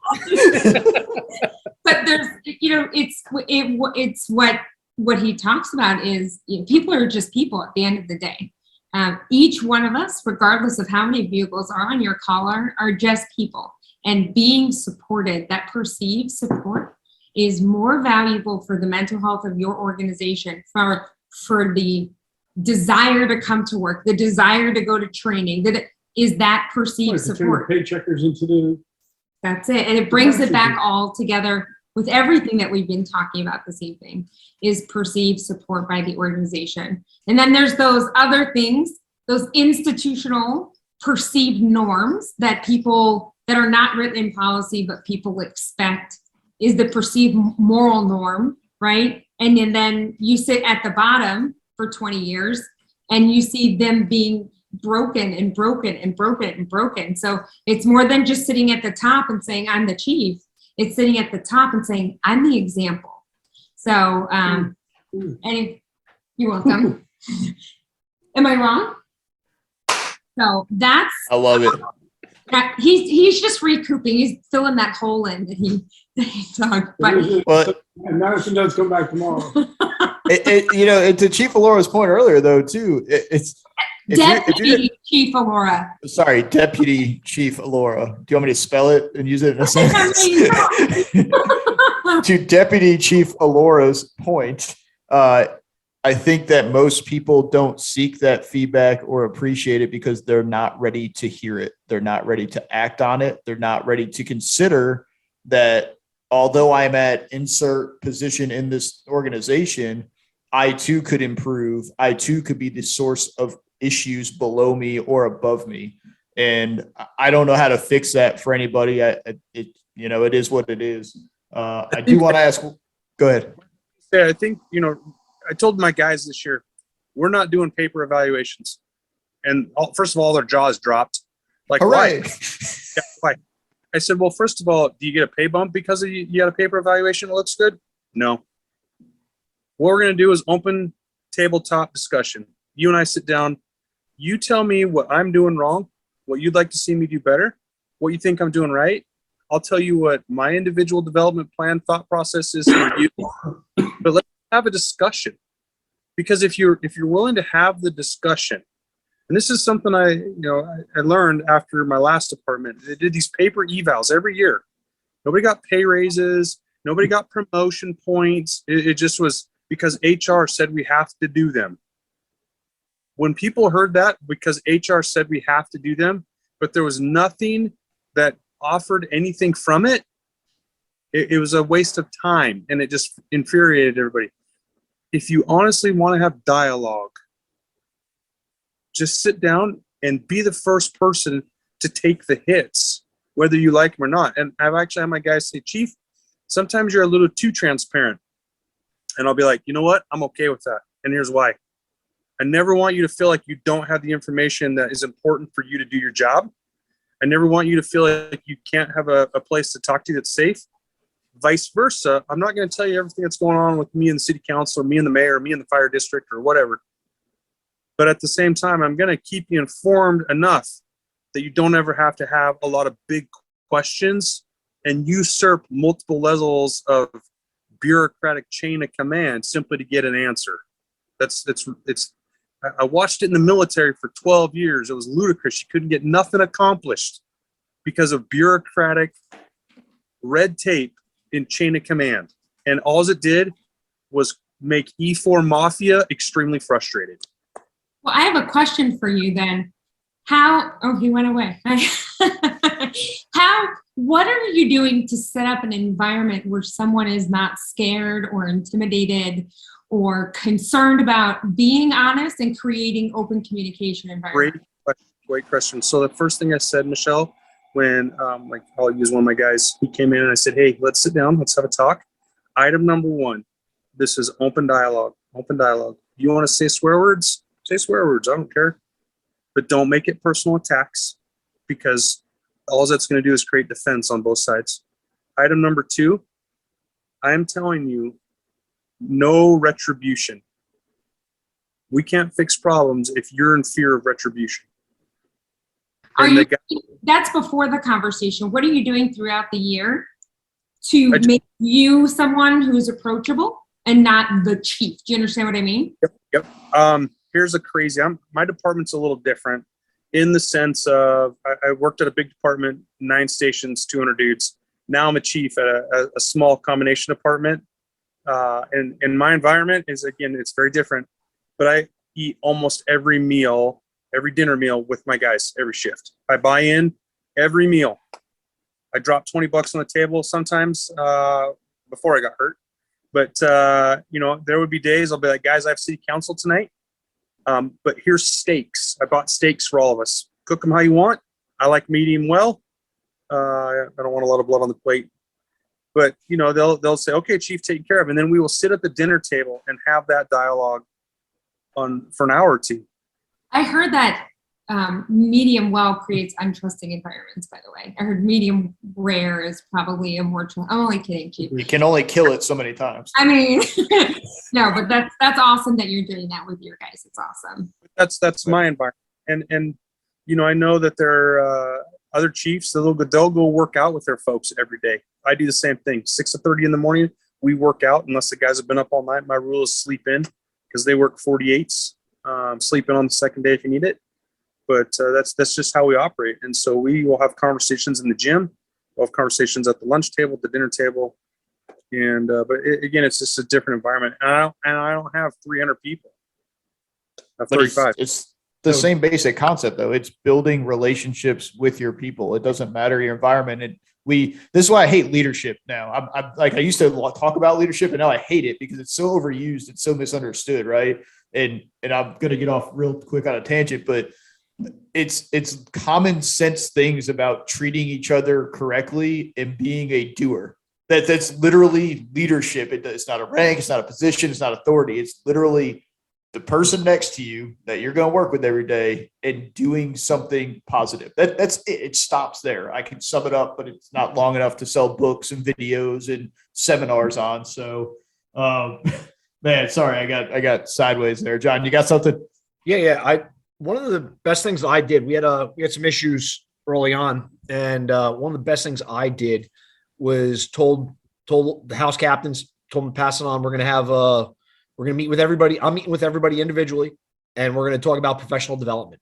But there's, it's what what he talks about is, people are just people at the end of the day. Each one of us, regardless of how many bugles are on your collar, are just people. And being supported, that perceived support, is more valuable for the mental health of your organization, for the desire to come to work, the desire to go to training, that perceived support. Paycheckers into the. That's it. And it brings it back all together with everything that we've been talking about this evening, is perceived support by the organization. And then there's those other things, those institutional perceived norms that are not written in policy, but people expect, is the perceived moral norm, right? And then you sit at the bottom for 20 years and you see them being broken and broken and broken and broken. So it's more than just sitting at the top and saying, I'm the chief. It's sitting at the top and saying, I'm the example. So, and you're welcome. Am I wrong? So that's. I love it. He's just recouping. He's filling that hole in that he dug. But Madison does come back tomorrow. To Chief Alora's point earlier, though, too, it's Deputy Chief Alora. Sorry, Deputy Chief Alora. Do you want me to spell it and use it in a sentence? To Deputy Chief Alora's point, I think that most people don't seek that feedback or appreciate it because they're not ready to hear it. They're not ready to act on it. They're not ready to consider that although I'm at insert position in this organization, I too could improve. I too could be the source of issues below me or above me. And I don't know how to fix that for anybody. It is what it is. I do want to ask, go ahead. Yeah, I think, I told my guys this year, we're not doing paper evaluations. And first of all, their jaws dropped. Like, hooray. Why? I said, well, first of all, do you get a pay bump because you had a paper evaluation that looks good? No. What we're going to do is open tabletop discussion. You and I sit down. You tell me what I'm doing wrong, what you'd like to see me do better, what you think I'm doing right. I'll tell you what my individual development plan thought process is for you. But let's have a discussion, because if you're willing to have the discussion, and this is something I learned after my last department. They did these paper evals every year. Nobody got pay raises. Nobody got promotion points. It just was because HR said we have to do them. When people heard that because HR said we have to do them, but there was nothing that offered anything from it, it was a waste of time, and it just infuriated everybody. If you honestly want to have dialogue, just sit down and be the first person to take the hits, whether you like them or not. And I've actually had my guys say, Chief, sometimes you're a little too transparent. And I'll be like, you know what? I'm okay with that. And here's why. I never want you to feel like you don't have the information that is important for you to do your job. I never want you to feel like you can't have a place to talk to that's safe. Vice versa. I'm not going to tell you everything that's going on with me and the city council, or me and the mayor, or me and the fire district, or whatever. But at the same time, I'm going to keep you informed enough that you don't ever have to have a lot of big questions and usurp multiple levels of bureaucratic chain of command simply to get an answer. I watched it in the military for 12 years. It was ludicrous. You couldn't get nothing accomplished because of bureaucratic red tape in chain of command. And all it did was make E4 Mafia extremely frustrated. Well, I have a question for you then. He went away. What are you doing to set up an environment where someone is not scared or intimidated or concerned about being honest and creating open communication environment? Great question. So the first thing I said, Michelle, when I'll use one of my guys, he came in and I said, hey, let's sit down, let's have a talk. Item number one, this is open dialogue. You want to say swear words? Say swear words, I don't care. But don't make it personal attacks, because all that's going to do is create defense on both sides. Item number two, I am telling you, no retribution. We can't fix problems if you're in fear of retribution. That's before the conversation. What are you doing throughout the year to make you someone who's approachable and not the chief. Do you understand what I mean? Yep. Here's a crazy. My department's a little different in the sense of I worked at a big department, 9 stations, 200 dudes. Now I'm a chief at a small combination department. And my environment is, again, it's very different, but I eat almost every meal, every dinner meal with my guys, every shift. I buy in every meal. I drop $20 on the table sometimes before I got hurt. But, there would be days I'll be like, guys, I have city council tonight. But here's steaks. I bought steaks for all of us. Cook them how you want. I like medium well. I don't want a lot of blood on the plate. But, they'll say, okay, chief, taken care of. And then we will sit at the dinner table and have that dialogue for an hour or two. I heard that medium well creates untrusting environments, by the way. I heard medium rare is probably a more, I'm only kidding, chief. You can only kill it so many times. I mean, no, but that's awesome that you're doing that with your guys. It's awesome. That's my environment. And I know that there are other chiefs, they'll go work out with their folks every day. I do the same thing. 6:30 in the morning, we work out unless the guys have been up all night. My rule is sleep in because they work 48s. Sleep in on the second day if you need it. But that's just how we operate. And so we will have conversations in the gym. We'll have conversations at the lunch table, at the dinner table. And again, it's just a different environment. And I don't have 300 people. I have 35. It's the same basic concept, though. It's building relationships with your people. It doesn't matter your environment. And this is why I hate leadership now. I'm like, I used to talk about leadership, and now I hate it because it's so overused. It's so misunderstood, right? And I'm going to get off real quick on a tangent, but it's common sense things about treating each other correctly and being a doer. That's literally leadership. It's not a rank. It's not a position. It's not authority. It's literally the person next to you that you're going to work with every day and doing something positive. That's it. It stops there. I can sum it up, but it's not long enough to sell books and videos and seminars on. So, man, sorry, I got sideways there. John, you got something? Yeah. One of the best things I did, we had some issues early on, and one of the best things I did was told the house captains, told them to pass it on. We're going to meet with everybody. I'm meeting with everybody individually, and we're going to talk about professional development.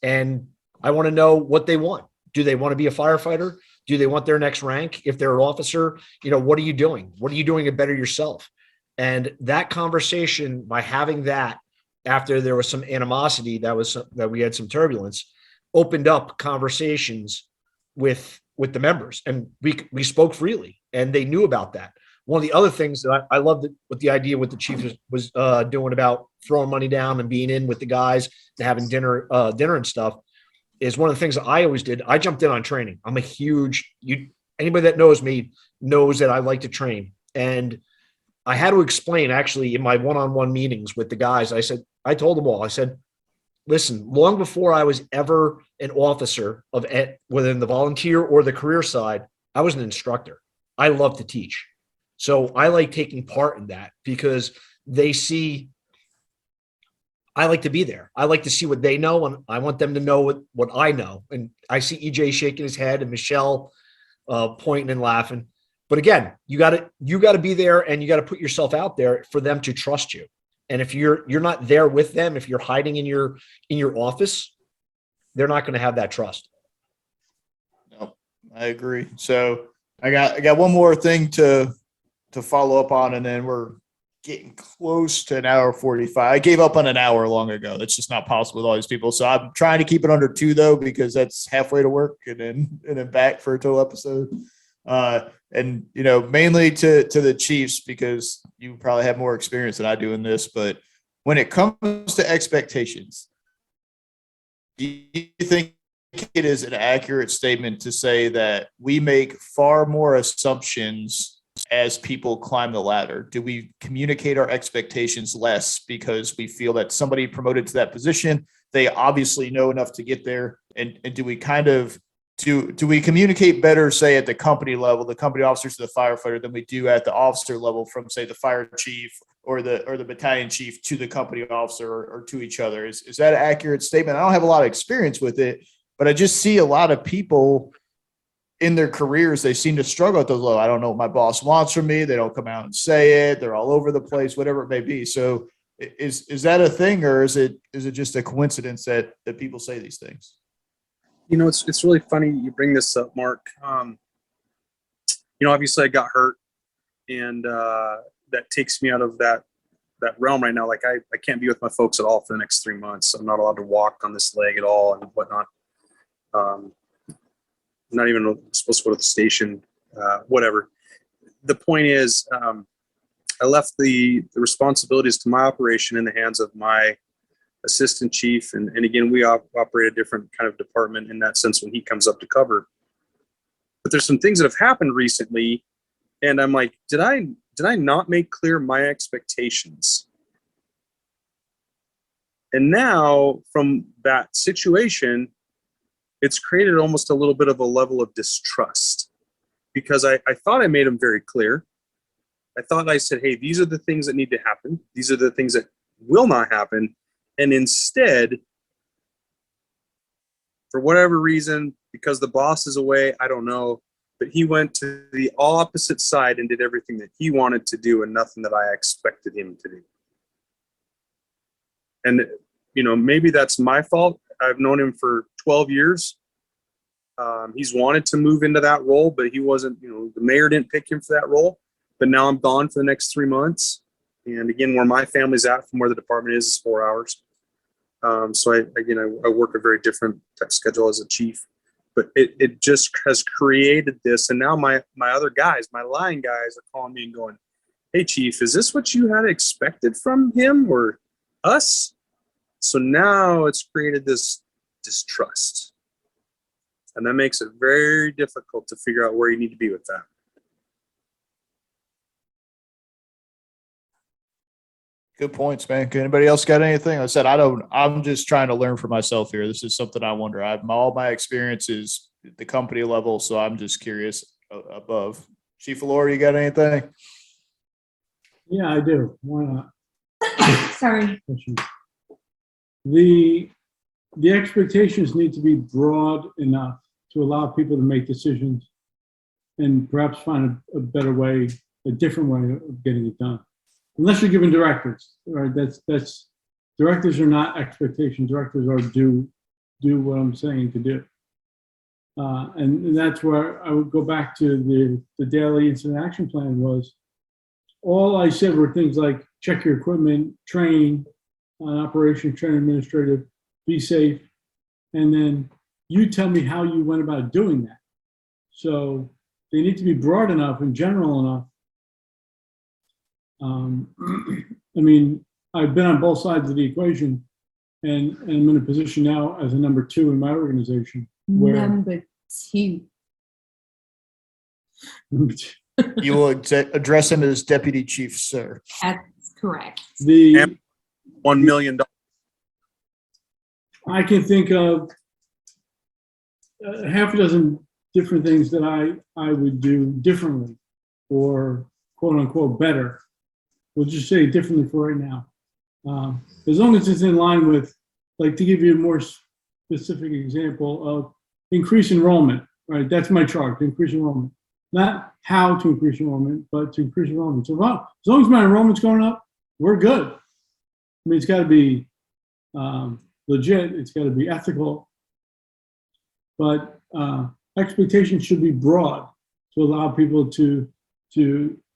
And I want to know what they want. Do they want to be a firefighter? Do they want their next rank? If they're an officer, what are you doing? What are you doing to better yourself? And that conversation, by having that, after there was some animosity, that we had some turbulence, opened up conversations with the members, and we spoke freely, and they knew about that. One of the other things that I loved with the idea what the chief was doing about throwing money down and being in with the guys and having dinner and stuff is one of the things that I always did. I jumped in on training. I'm a huge, anybody that knows me knows that I like to train. And I had to explain actually in my one-on-one meetings with the guys, I told them all, I said, listen, long before I was ever an officer within the volunteer or the career side, I was an instructor. I love to teach. So I like taking part in that because I like to be there. I like to see what they know, and I want them to know what I know. And I see EJ shaking his head and Michelle pointing and laughing. But again, you got to be there, and you got to put yourself out there for them to trust you. And if you're not there with them, if you're hiding in your office, they're not going to have that trust. No, I agree. So I got one more thing to follow up on, and then we're getting close to an hour 45. I gave up on an hour long ago. That's just not possible with all these people. So I'm trying to keep it under 2 though, because that's halfway to work and then back for a total episode. And mainly to the Chiefs, because you probably have more experience than I do in this, but when it comes to expectations, do you think it is an accurate statement to say that we make far more assumptions as people climb the ladder? Do we communicate our expectations less because we feel that somebody promoted to that position, they obviously know enough to get there? And do we kind of do we communicate better, say at the company level, the company officers to the firefighter, than we do at the officer level from, say, the fire chief or the battalion chief to the company officer or to each other? Is that an accurate statement? I don't have a lot of experience with it, but I just see a lot of people in their careers, they seem to struggle at those low. I don't know what my boss wants from me. They don't come out and say it. They're all over the place, whatever it may be. So is that a thing, or is it just a coincidence that people say these things? It's really funny you bring this up, Mark. Obviously I got hurt, and that takes me out of that realm right now. Like I can't be with my folks at all for the next 3 months. I'm not allowed to walk on this leg at all and whatnot. Not even supposed to go to the station, whatever. The point is, I left the responsibilities to my operation in the hands of my assistant chief. And again, we operate a different kind of department in that sense when he comes up to cover. But there's some things that have happened recently, and I'm like, did I not make clear my expectations? And now from that situation, it's created almost a little bit of a level of distrust, because I thought I made them very clear. I thought I said, hey, these are the things that need to happen. These are the things that will not happen. And instead, for whatever reason, because the boss is away, I don't know, but he went to the opposite side and did everything that he wanted to do and nothing that I expected him to do. And, maybe that's my fault. I've known him for 12 years. He's wanted to move into that role, but he wasn't, the mayor didn't pick him for that role. But now I'm gone for the next 3 months. And again, where my family's at from where the department is 4 hours. So I work a very different type of schedule as a chief, but it just has created this. And now my other guys, my line guys, are calling me and going, hey chief, is this what you had expected from him or us? So now it's created this distrust. And that makes it very difficult to figure out where you need to be with that. Good points, man. Anybody else got anything? I said, I'm just trying to learn for myself here. This is something I wonder. All my experience is at the company level, so I'm just curious above. Chief Valor, you got anything? Yeah, I do. Why not? Sorry. The expectations need to be broad enough to allow people to make decisions and perhaps find a better way, a different way of getting it done. Unless you're given directives, right? That's directives are not expectations. Directives are do what I'm saying to do. And that's where I would go back to the daily incident action plan was. All I said were things like check your equipment, train on operation, train administrative, be safe, and then you tell me how you went about doing that. So they need to be broad enough and general enough. I've been on both sides of the equation, and I'm in a position now as a number 2 in my organization. Where Number 2. You will address him as deputy chief, sir. That's correct. the $1 million. I can think of half a dozen different things that I would do differently or quote unquote better. We'll just say differently for right now. As long as it's in line with, like, to give you a more specific example of increase enrollment, right? That's my chart, to increase enrollment. Not how to increase enrollment, but to increase enrollment. So as long as my enrollment's going up, we're good. I mean, it's got to be legit. It's got to be ethical. But expectations should be broad to allow people to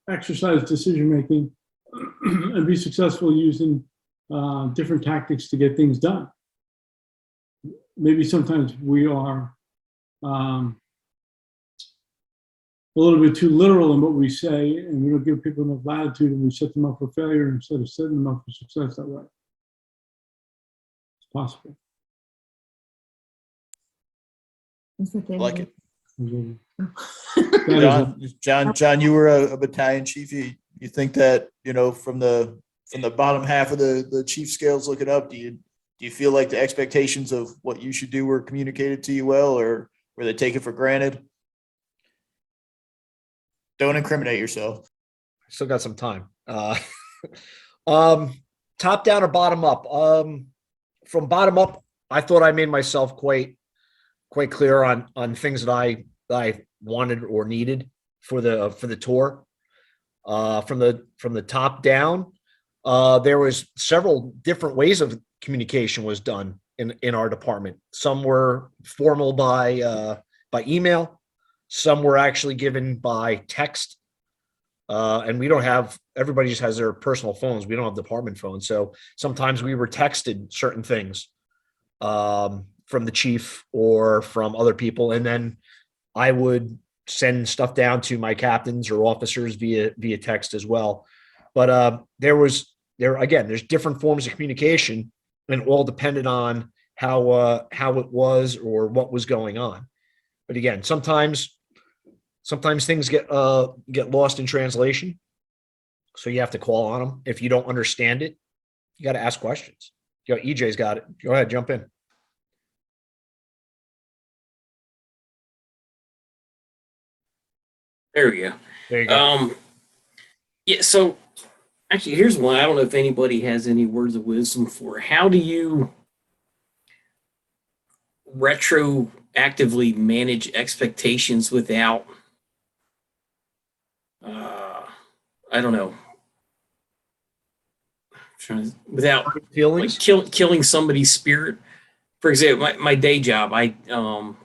exercise decision-making and be successful using different tactics to get things done. Maybe sometimes we are a little bit too literal in what we say, and we don't give people enough latitude, and we set them up for failure instead of setting them up for success that way. It's possible. Like it. That is John, you were a battalion chief. You think that, from the bottom half of the chief scales looking up, do you feel like the expectations of what you should do were communicated to you well, or were they taken for granted? Don't incriminate yourself. Still got some time. Top down or bottom up? From bottom up, I thought I made myself quite clear on things that I wanted or needed for the tour. From the top down, there was several different ways of communication was done in our department. Some were formal by email, some were actually given by text. And we don't have, everybody just has their personal phones. We don't have department phones. So sometimes we were texted certain things from the chief or from other people. And then I would send stuff down to my captains or officers via text as well. But there's different forms of communication, and all depended on how it was or what was going on. But again, sometimes things get lost in translation, so you have to call on them. If you don't understand it, you got to ask questions. EJ's got it. Go ahead, jump in. There we go. There you go. Yeah, so actually, here's one. I don't know if anybody has any words of wisdom for how do you retroactively manage expectations without, I don't know, without Feelings? like killing somebody's spirit. For example, my day job, I'm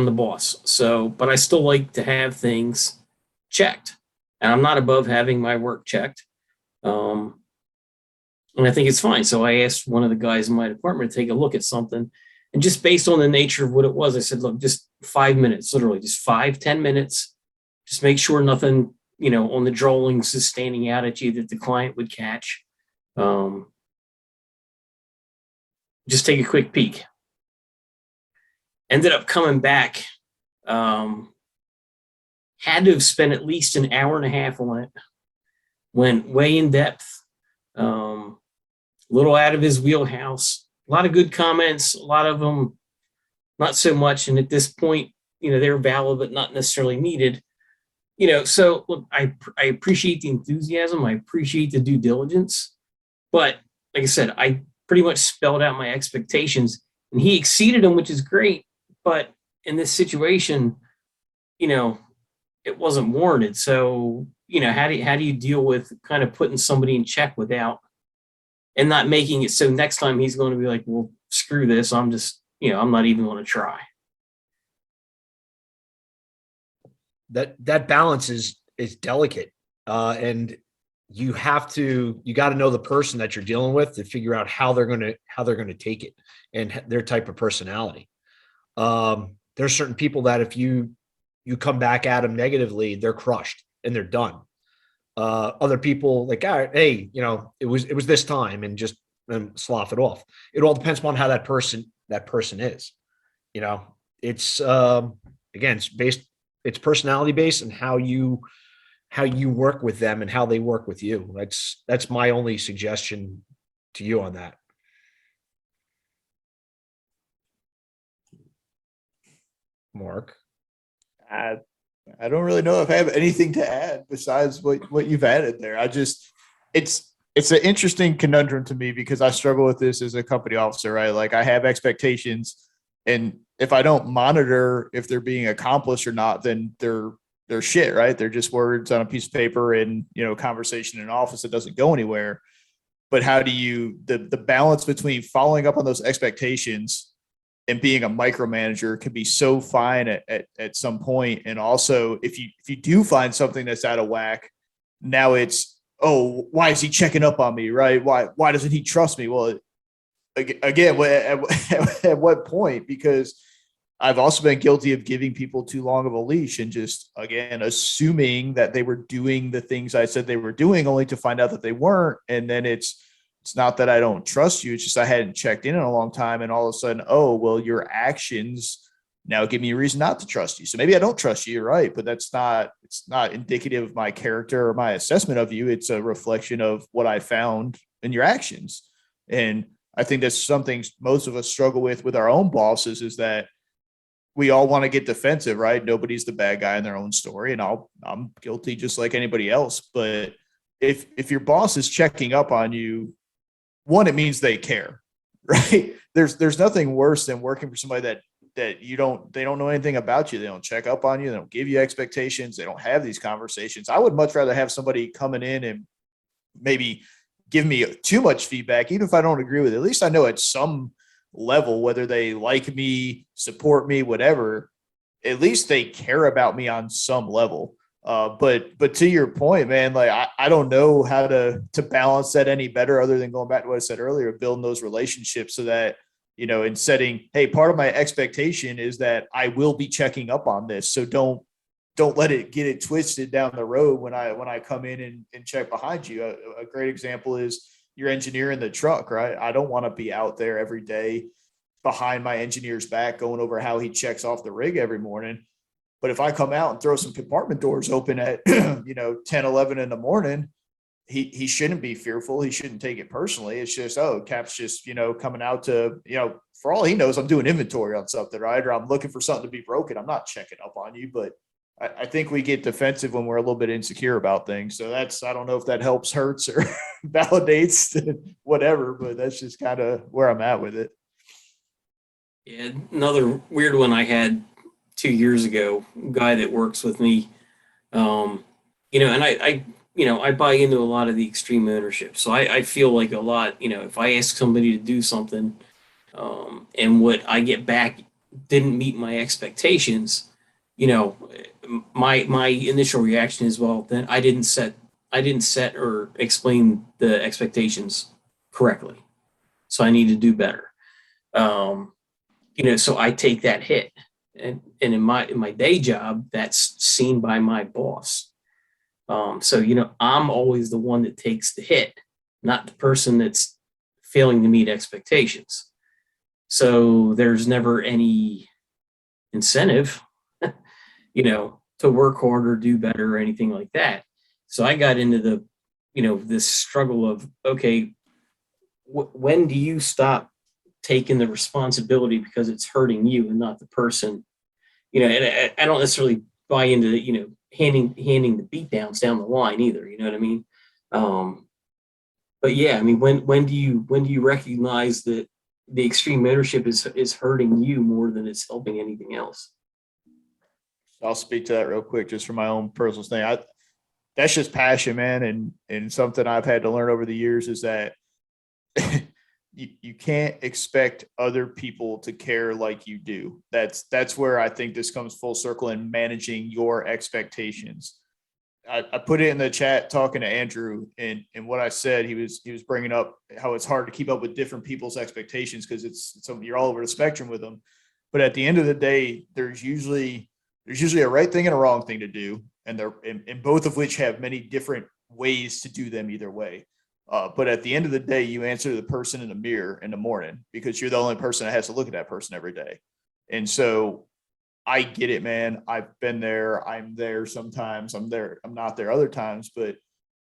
the boss. So, but I still like to have things checked, and I'm not above having my work checked. And I think it's fine. So I asked one of the guys in my department to take a look at something, and just based on the nature of what it was, I said, look, just 5 minutes, literally just 5-10 minutes, just make sure nothing, on the drawings is standing out at you that the client would catch. Just take a quick peek. Ended up coming back. Had to have spent at least an hour and a half on it. Went way in depth. Little out of his wheelhouse. A lot of good comments. A lot of them not so much. And at this point, they're valid but not necessarily needed. So look, I appreciate the enthusiasm. I appreciate the due diligence. But like I said, I pretty much spelled out my expectations, and he exceeded them, which is great. But in this situation, it wasn't warranted. So, how do you deal with kind of putting somebody in check without, and not making it so next time he's going to be like, well, screw this. I'm just, I'm not even going to try. That balance is delicate. And you got to know the person that you're dealing with to figure out how they're going to take it and their type of personality. There's certain people that if you come back at them negatively, they're crushed and they're done. Other people like, all right, hey, it was this time, and just slough it off. It all depends upon how that person is. It's again, it's personality based, and how you work with them and how they work with you. That's my only suggestion to you on that. Mark. I don't really know if I have anything to add besides what you've added there. It's an interesting conundrum to me, because I struggle with this as a company officer, right? Like, I have expectations, and if I don't monitor if they're being accomplished or not, then they're shit, right? They're just words on a piece of paper and, conversation in an office that doesn't go anywhere. But how do you, the balance between following up on those expectations and being a micromanager can be so fine at some point. And also, if you do find something that's out of whack, now it's, oh, why is he checking up on me, right? Why doesn't he trust me? Well, again, at what point? Because I've also been guilty of giving people too long of a leash and just, again, assuming that they were doing the things I said they were doing, only to find out that they weren't. And then it's not that I don't trust you. It's just I hadn't checked in a long time. And all of a sudden, oh, well, your actions now give me a reason not to trust you. So maybe I don't trust you, you're right. But it's not indicative of my character or my assessment of you. It's a reflection of what I found in your actions. And I think that's something most of us struggle with our own bosses, is that we all want to get defensive, right? Nobody's the bad guy in their own story. And I'm guilty just like anybody else. But if your boss is checking up on you, one, it means they care, right? There's nothing worse than working for somebody that that they don't know anything about you. They don't check up on you. They don't give you expectations. They don't have these conversations. I would much rather have somebody coming in and maybe give me too much feedback, even if I don't agree with it. At least I know at some level, whether they like me, support me, whatever, at least they care about me on some level. But to your point, man, like I don't know how to balance that any better other than going back to what I said earlier, building those relationships so that, you know, in setting, hey, part of my expectation is that I will be checking up on this. So don't let it get it twisted down the road when I come in and check behind you. A great example is your engineer in the truck, right? I don't want to be out there every day behind my engineer's back going over how he checks off the rig every morning. But if I come out and throw some compartment doors open at, 10, 11 in the morning, he shouldn't be fearful. He shouldn't take it personally. It's just, Cap's just, coming out to, for all he knows, I'm doing inventory on something, right? Or I'm looking for something to be broken. I'm not checking up on you, but I think we get defensive when we're a little bit insecure about things. So I don't know if that helps, hurts, or validates, whatever, but that's just kind of where I'm at with it. Yeah, another weird one I had 2 years ago, guy that works with me, and I buy into a lot of the extreme ownership. So I feel like a lot, if I ask somebody to do something, and what I get back didn't meet my expectations, my initial reaction is, well, then I didn't set or explain the expectations correctly. So I need to do better. So I take that hit. And in my day job, that's seen by my boss. I'm always the one that takes the hit, not the person that's failing to meet expectations. So there's never any incentive, to work harder, do better, or anything like that. So I got into this struggle of, okay, when do you stop taking the responsibility because it's hurting you and not the person? And I don't necessarily buy into, handing the beat downs down the line either. You know what I mean? But yeah, I mean, when do you recognize that the extreme ownership is hurting you more than it's helping anything else? I'll speak to that real quick, just for my own personal thing. That's just passion, man. And something I've had to learn over the years is that you can't expect other people to care like you do. That's where I think this comes full circle in managing your expectations. I put it in the chat talking to Andrew, and what I said, he was bringing up how it's hard to keep up with different people's expectations because it's you're all over the spectrum with them. But at the end of the day, there's usually a right thing and a wrong thing to do, and both of which have many different ways to do them either way. But at the end of the day, you answer the person in the mirror in the morning because you're the only person that has to look at that person every day. And so I get it, man. I've been there. I'm there sometimes. I'm there. I'm not there other times, but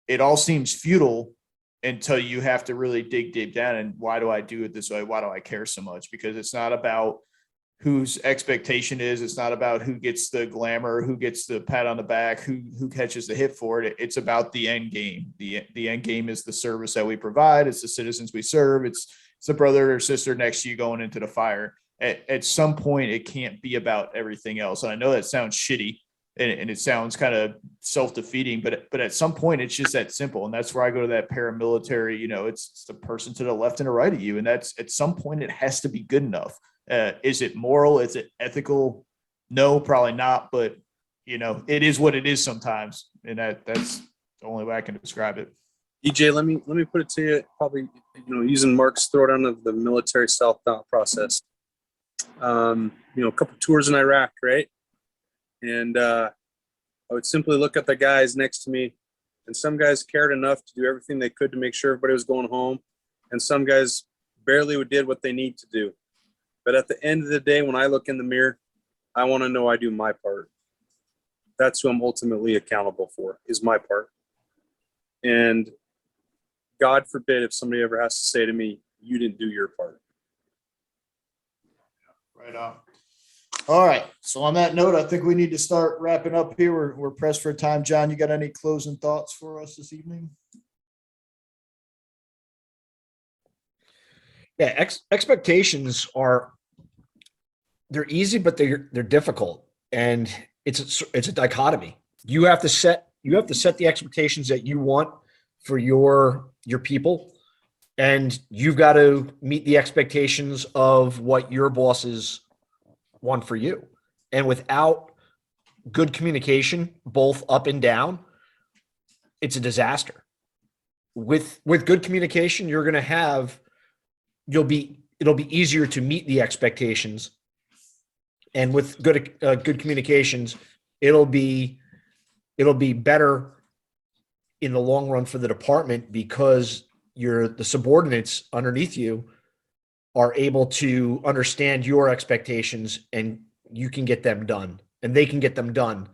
it all seems futile until you have to really dig deep down. And why do I do it this way? Why do I care so much? Because it's not about whose expectation is. It's not about who gets the glamour, who gets the pat on the back, who catches the hit for it. It's about the end game. The end game is the service that we provide. It's the citizens we serve. It's the brother or sister next to you going into the fire. At some point, it can't be about everything else. And I know that sounds shitty and it sounds kind of self-defeating, but at some point, it's just that simple. And that's where I go to that paramilitary, it's the person to the left and the right of you. And that's at some point, it has to be good enough. Is it moral? Is it ethical? No, probably not. But, it is what it is sometimes. And that's the only way I can describe it. EJ, let me put it to you, probably, using Mark's throwdown of the military style thought process. A couple tours in Iraq, right? And I would simply look at the guys next to me, and some guys cared enough to do everything they could to make sure everybody was going home, and some guys barely did what they need to do. But at the end of the day, when I look in the mirror, I want to know I do my part. That's who I'm ultimately accountable for, is my part. And God forbid if somebody ever has to say to me, you didn't do your part. Right on. All right. So on that note, I think we need to start wrapping up here. We're pressed for time. John, you got any closing thoughts for us this evening? Yeah, expectations are they're easy, but they're difficult, and it's a dichotomy. You have to set the expectations that you want for your people, and you've got to meet the expectations of what your bosses want for you. And without good communication, both up and down, it's a disaster. With good communication, it'll be easier to meet the expectations, and with good communications, it'll be better in the long run for the department, because the subordinates underneath you are able to understand your expectations, and you can get them done, and they can get them done.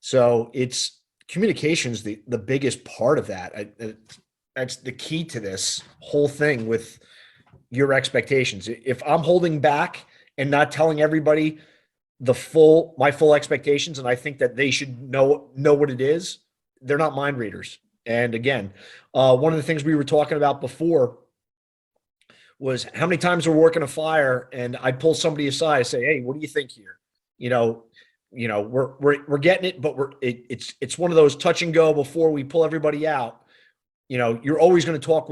So it's communication's the biggest part of that. That's the key to this whole thing with your expectations. If I'm holding back and not telling everybody my full expectations, and I think that they should know what it is, they're not mind readers. And again, one of the things we were talking about before was how many times we're working a fire, and I pull somebody aside and say, "Hey, what do you think here?" We're getting it, but it's one of those touch and go before we pull everybody out. You're always going to talk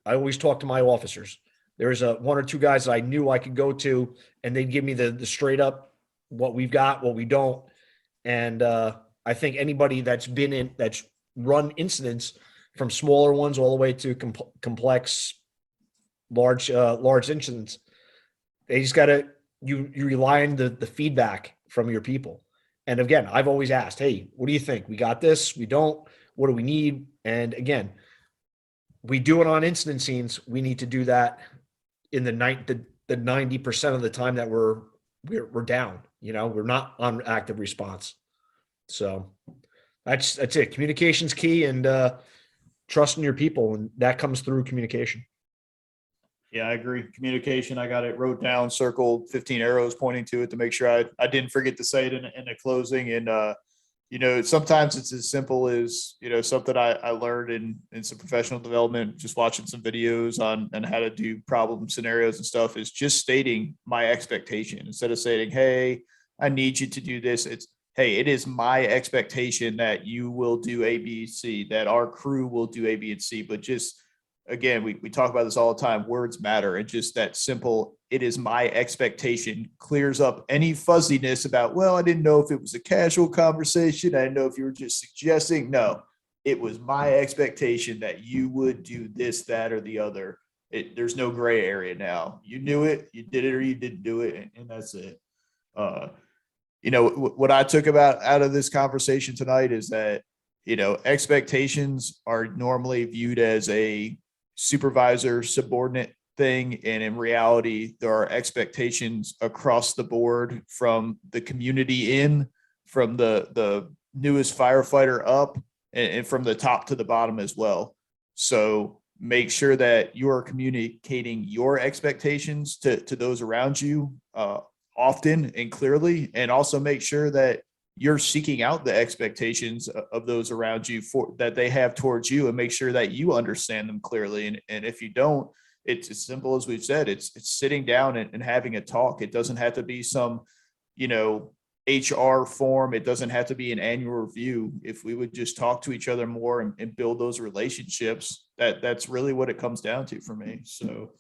I always talk to my officers. There's one or two guys that I knew I could go to, and they'd give me the straight up what we've got, what we don't. And I think anybody that's run incidents, from smaller ones all the way to complex, large incidents, they just you rely on the feedback from your people. And again, I've always asked, "Hey, what do you think? We got this? We don't? What do we need?" And again, we do it on incident scenes. We need to do that in the 90% of the time that we're down. We're not on active response. So that's it. Communication's key, and trusting your people, and that comes through communication. Yeah, I agree. Communication, I got it wrote down, circled, 15 arrows pointing to it to make sure I didn't forget to say it in a closing. And, sometimes it's as simple as, something I learned in some professional development, just watching some videos on how to do problem scenarios and stuff, is just stating my expectation instead of saying, "Hey, I need you to do this." It's, "Hey, it is my expectation that you will do A, B, C, that our crew will do A, B, and C." But just, again, we talk about this all the time. Words matter. And just that simple, "it is my expectation," clears up any fuzziness about, "Well, I didn't know if it was a casual conversation. I didn't know if you were just suggesting." No, it was my expectation that you would do this, that, or the other. There's no gray area now. You knew it, you did it, or you didn't do it. And that's it. What I took out of this conversation tonight is that, expectations are normally viewed as a supervisor subordinate thing. And in reality, there are expectations across the board, from the community from the newest firefighter up, and from the top to the bottom as well. So make sure that you are communicating your expectations to those around you often and clearly, and also make sure that you're seeking out the expectations of those around you that they have towards you, and make sure that you understand them clearly. And if you don't, it's as simple as we've said. It's sitting down and having a talk. It doesn't have to be some, HR form. It doesn't have to be an annual review. If we would just talk to each other more and build those relationships, that's really what it comes down to for me. So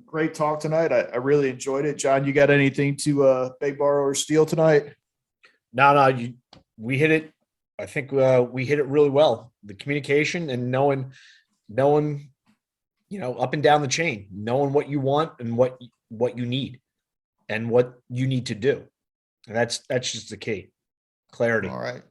great talk tonight. I really enjoyed it. John, you got anything to beg, borrow, or steal tonight? No, we hit it. I think we hit it really well. The communication and knowing, up and down the chain, knowing what you want and what you need and what you need to do. And that's just the key. Clarity. All right.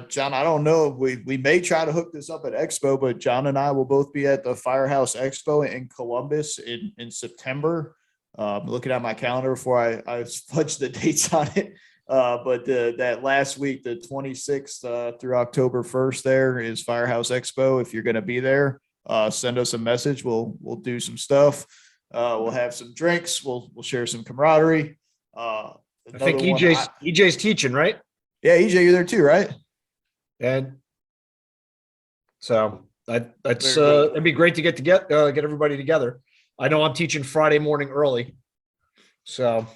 John, I don't know. We may try to hook this up at Expo, but John and I will both be at the Firehouse Expo in Columbus in September. Looking at my calendar before I fudge the dates on it. But that last week, the 26th through October 1st, there is Firehouse Expo. If you're going to be there, send us a message. We'll do some stuff. We'll have some drinks. We'll share some camaraderie. I think EJ's teaching, right? Yeah, EJ, you're there too, right? And so that'd be great to get everybody together. I know I'm teaching Friday morning early, so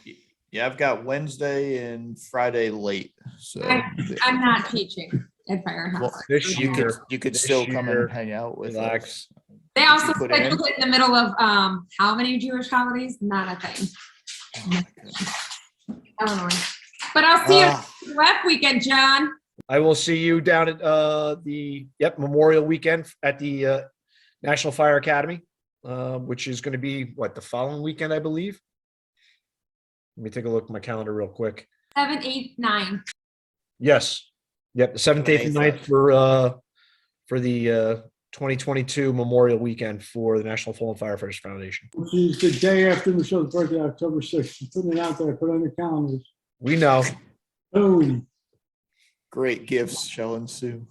Yeah, I've got Wednesday and Friday late. So I'm not teaching at Firehouse. Well, This you could year, you could this still come year, and hang out with relax. us. They Did also you put in? scheduled it in the middle of how many Jewish holidays? Not a thing. Oh my goodness. Illinois. But I'll see Ah. you last weekend, John. I will see you down at the Memorial Weekend at the National Fire Academy, which is going to be the following weekend, I believe. Let me take a look at my calendar real quick. 7, 8, 9. Yes. Yep. The 7th, 8th, and 9th for the 2022 Memorial Weekend for the National Fallen Firefighters Foundation. Which is the day after Michelle's birthday, October 6th. I'm putting it out there. Put it on the calendars. We know. Boom. Great gifts shall ensue.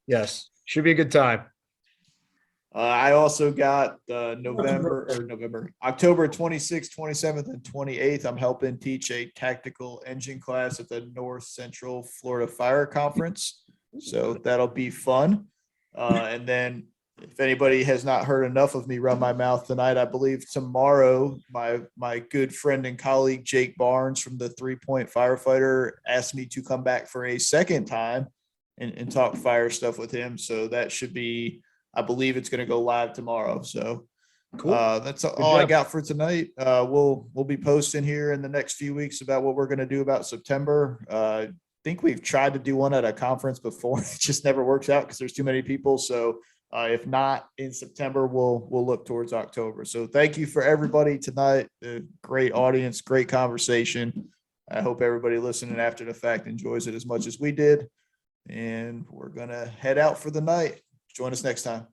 Yes. Should be a good time. I also got October 26th, 27th, and 28th. I'm helping teach a tactical engine class at the North Central Florida Fire Conference. So that'll be fun. And then if anybody has not heard enough of me run my mouth tonight, I believe tomorrow, my good friend and colleague, Jake Barnes from the 3 Point Firefighter, asked me to come back for a second time and talk fire stuff with him. So that should be, I believe it's going to go live tomorrow. So Cool. that's all I got for tonight. We'll be posting here in the next few weeks about what we're going to do about September. I think we've tried to do one at a conference before. It just never works out because there's too many people. So if not in September, we'll look towards October. So thank you for everybody tonight. Great audience, great conversation. I hope everybody listening after the fact enjoys it as much as we did. And we're going to head out for the night. Join us next time.